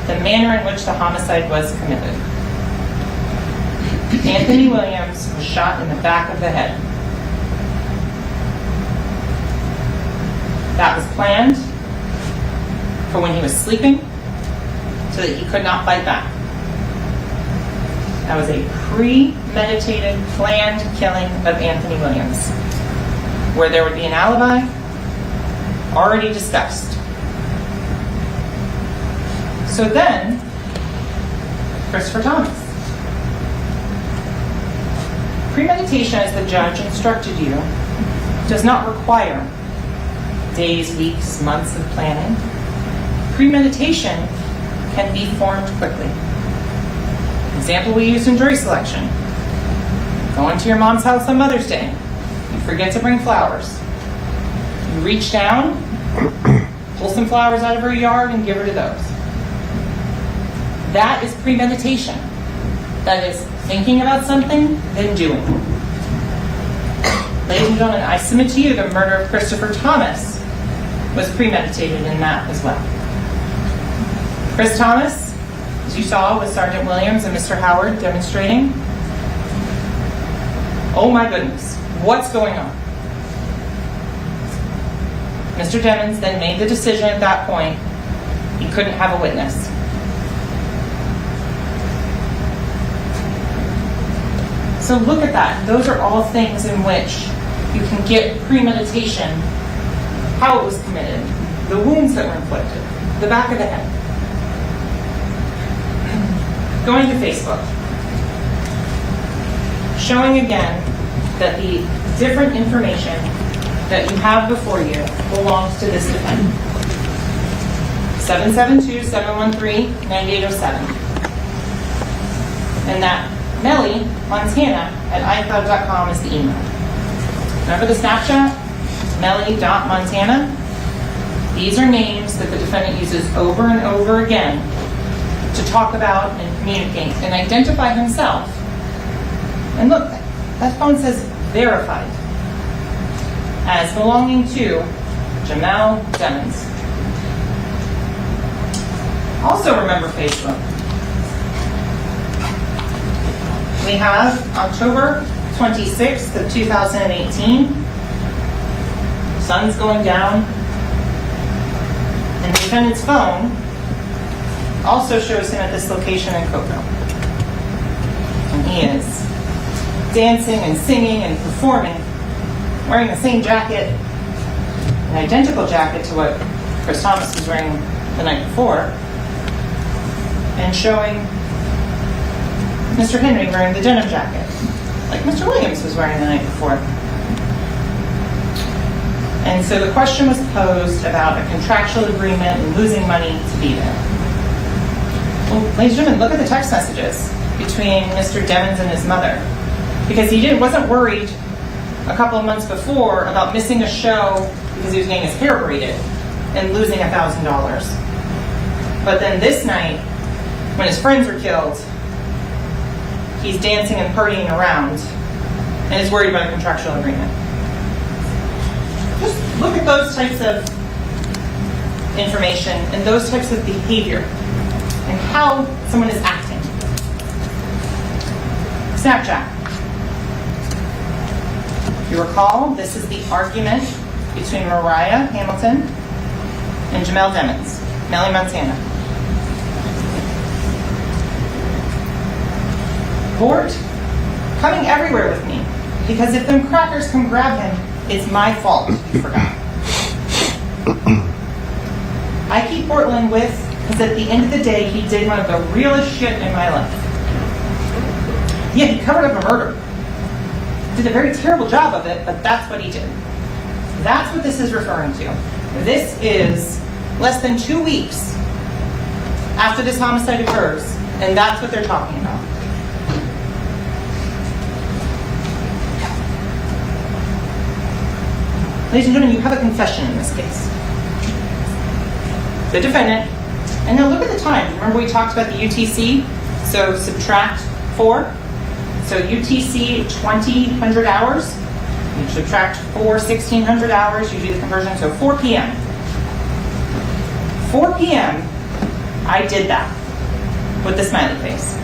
the manner in which the homicide was committed. Anthony Williams was shot in the back of the head. That was planned for when he was sleeping so that he could not fight back. That was a premeditated, planned killing of Anthony Williams, where there would be an alibi already discussed. So then, Christopher Thomas. Premeditation, as the judge instructed you, does not require days, weeks, months of planning. Premeditation can be formed quickly. Example we used in jury selection. Going to your mom's house on Mother's Day. You forget to bring flowers. You reach down, pull some flowers out of her yard and give her to those. That is premeditation. That is thinking about something, then doing. Ladies and gentlemen, I submit to you the murder of Christopher Thomas was premeditated in that as well. Chris Thomas, as you saw with Sergeant Williams and Mr. Howard demonstrating, oh my goodness, What's going on? Mr. Demons then made the decision at that point he couldn't have a witness. So look at that. Those are all things in which you can get premeditation, how it was committed, the wounds that were inflicted, the back of the head. Going to Facebook. Showing again that the different information that you have before you belongs to this defendant. 772-713-9807. And that Melly, Montana, at iCloud.com is the email. Remember the Snapchat? Melly.Montana? These are names that the defendant uses over and over again to talk about and communicate and identify himself. And look, that phone says verified as belonging to Jamel Demons. Also remember Facebook. We have October 26th of 2018. Sun's going down. And the defendant's phone also shows him at this location in Cocoa. And he is dancing and singing and performing, wearing the same jacket, an identical jacket to what Chris Thomas was wearing the night before, and showing Mr. Henry wearing the denim jacket, like Mr. Williams was wearing the night before. And so the question was posed about a contractual agreement and losing money to be there. Well, ladies and gentlemen, look at the text messages between Mr. Demons and his mother. Because he wasn't worried a couple of months before about missing a show because he was getting his hair braided and losing $1,000. But then this night, when his friends were killed, he's dancing and partying around and is worried about a contractual agreement. Just look at those types of information and those types of behavior and how someone is acting. Snapchat. If you recall, this is the argument between Mariah Hamilton and Jamel Demons, Melly, Montana. Bort coming everywhere with me because if them crackers come grab him, it's my fault, you forgot. I keep Portland with because at the end of the day, he did one of the realest shit in my life. Yeah, he covered up a murder. Did a very terrible job of it, but that's what he did. That's what this is referring to. This is less than 2 weeks after this homicide occurs, and that's what they're talking about. Ladies and gentlemen, you have a confession in this case. The defendant, and now look at the time. Remember we talked about the UTC? So subtract 4. So UTC 2,000 hours. You subtract 4 1,600 hours. You do the conversion. So 4 p.m. 4 p.m. I did that with the smiley face.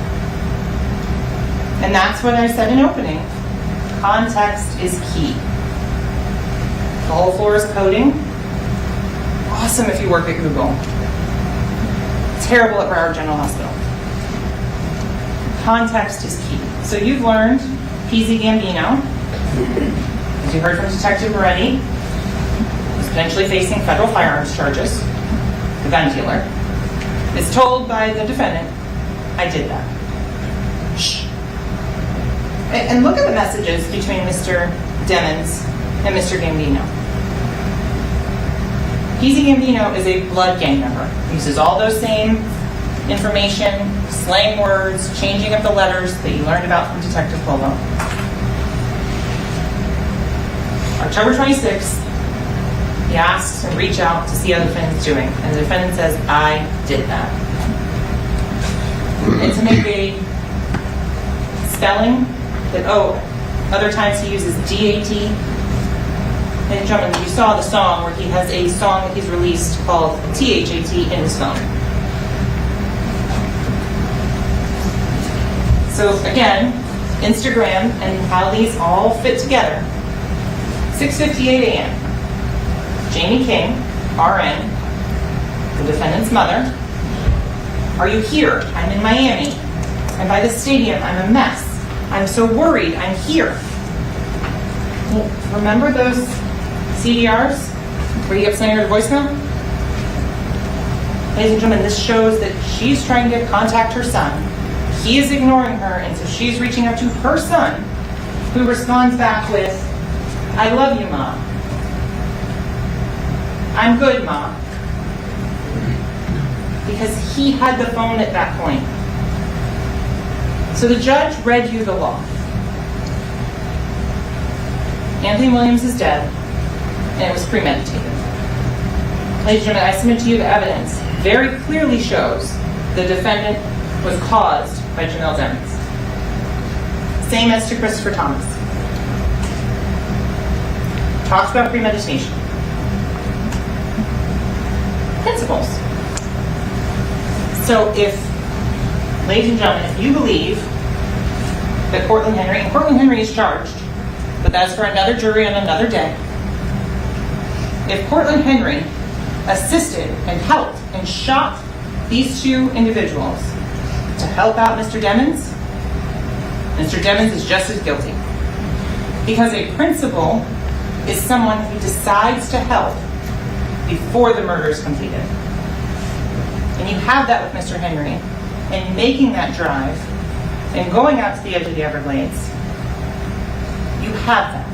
And that's what I said in opening. Context is key. The whole floor is coding. Awesome if you work at Google. Terrible at Broward General Hospital. Context is key. So you've learned PZ Gambino, as you heard from Detective Moretti, is potentially facing federal firearms charges. The gun dealer is told by the defendant, I did that. Shh. And look at the messages between Mr. Demons and Mr. Gambino. PZ Gambino is a blood gang member. He uses all those same information, slang words, changing of the letters that you learned about from Detective Polo. October 26th, he asks to reach out to see how the defendant's doing. And the defendant says, I did that. And to make a spelling that, other times he uses DAT. And gentlemen, you saw the song where he has a song that he's released called THAT in his phone. So again, Instagram and how these all fit together 6:58 a.m. Jamie King, RN, the defendant's mother. Are you here? I'm in Miami. I'm by the stadium. I'm a mess. I'm so worried. I'm here. Well, remember those CDRs where you get sent your voicemail? Ladies and gentlemen, this shows that she's trying to contact her son. He is ignoring her, and so she's reaching out to her son, who responds back with, I love you, Mom. I'm good, Mom. Because he had the phone at that point. So the judge read you the law. Anthony Williams is dead, and it was premeditated. Ladies and gentlemen, I submit to you the evidence very clearly shows the defendant was caused by Jamel Demings. Same as to Christopher Thomas. Talks about premeditation. Principles. So if, ladies and gentlemen, if you believe that Cortland Henry, and Cortland Henry is charged, but that's for another jury on another day. If Cortland Henry assisted and helped and shot these two individuals to help out Mr. Demings, Mr. Demings is just as guilty. Because a principal is someone who decides to help before the murder is completed. And you have that with Mr. Henry, and making that drive and going out to the edge of the Everglades. You have that.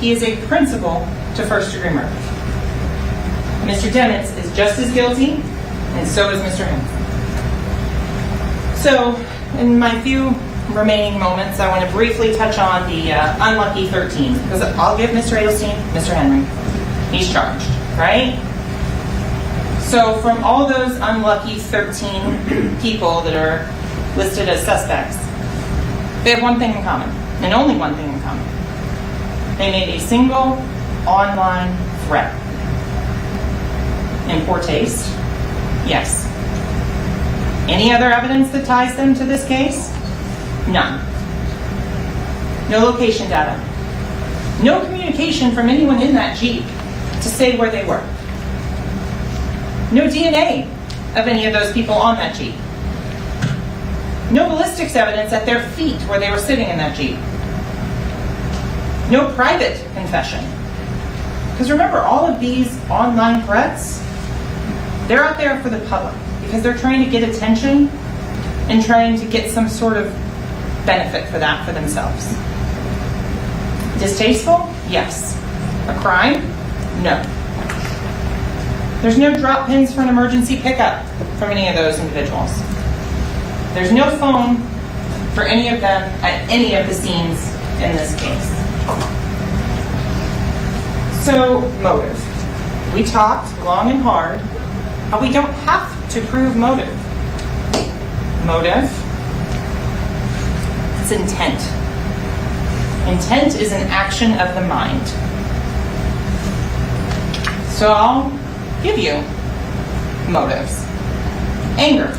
He is a principal to first-degree murder. Mr. Demings is just as guilty, and so is Mr. Henry. So, in my few remaining moments, I want to briefly touch on the unlucky 13, because I'll give Mr. Adelstein, Mr. Henry. He's charged, right? So, from all those unlucky 13 people that are listed as suspects, they have one thing in common, and only one thing in common. They made a single online threat. In poor taste? Yes. Any other evidence that ties them to this case? None. No location data. No communication from anyone in that Jeep to say where they were. No DNA of any of those people on that Jeep. No ballistics evidence at their feet where they were sitting in that Jeep. No private confession. Because remember, all of these online threats, they're out there for the public because they're trying to get attention and trying to get some sort of benefit for that for themselves. Distasteful? Yes. A crime? No. There's no drop pins for an emergency pickup from any of those individuals. There's no phone for any of them at any of the scenes in this case. So, motive. We talked long and hard how we don't have to prove motive. Motive, it's intent. Intent is an action of the mind. So I'll give you motives. Anger.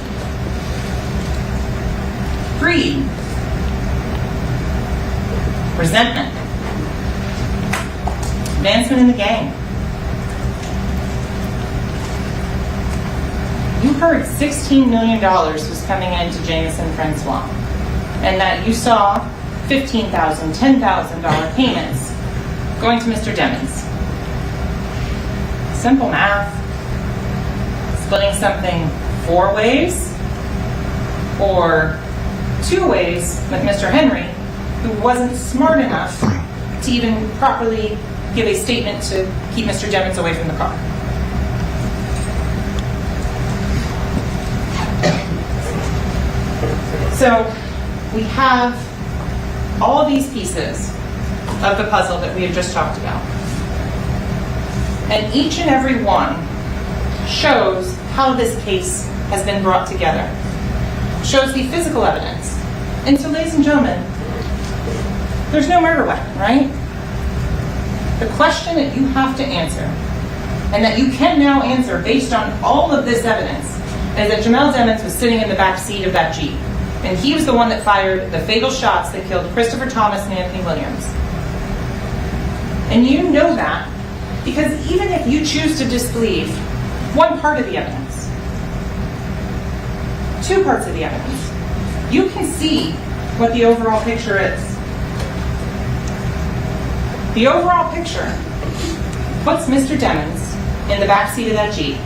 Greed. Resentment. Advancement in the gang. You heard $16 million was coming into Jameson Francois, and that you saw $15,000, $10,000 payments going to Mr. Demings. Simple math. Splitting something 4 ways or 2 ways with Mr. Henry, who wasn't smart enough to even properly give a statement to keep Mr. Demings away from the car. So we have all these pieces of the puzzle that we have just talked about. And each and every one shows how this case has been brought together. Shows the physical evidence. And so, ladies and gentlemen, there's no murder weapon, right? The question that you have to answer, and that you can now answer based on all of this evidence, is that Jamel Demings was sitting in the back seat of that Jeep. And he was the one that fired the fatal shots that killed Christopher Thomas and Anthony Williams. And you know that because even if you choose to disbelieve one part of the evidence, two parts of the evidence, you can see what the overall picture is. The overall picture puts Mr. Demons in the back seat of that Jeep.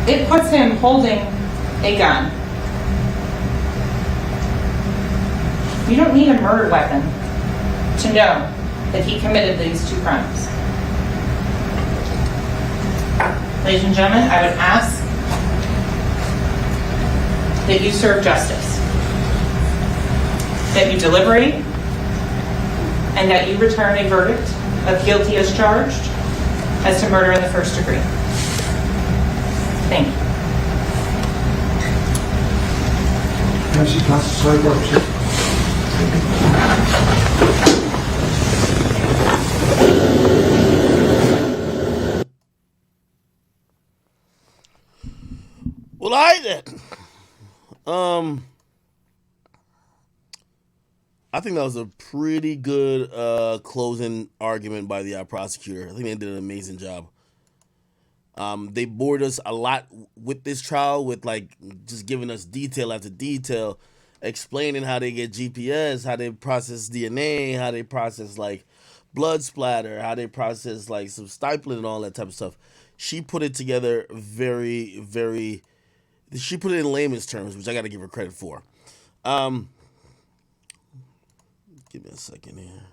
It puts him holding a gun. You don't need a murder weapon to know that he committed these two crimes. Ladies and gentlemen, I would ask that you serve justice, that you deliberate, and that you return a verdict of guilty as charged as to murder in the first degree. Thank you. Merci, Counsel. Sorry, Well, all right then. I think that was a pretty good closing argument by the prosecutor. I think they did an amazing job. They bored us a lot with this trial, with like just giving us detail after detail, explaining how they get GPS, how they process DNA, how they process like blood splatter, how they process like some stippling and all that type of stuff. She put it together very, very. She put it in layman's terms, which I got to give her credit for. Give me a second here.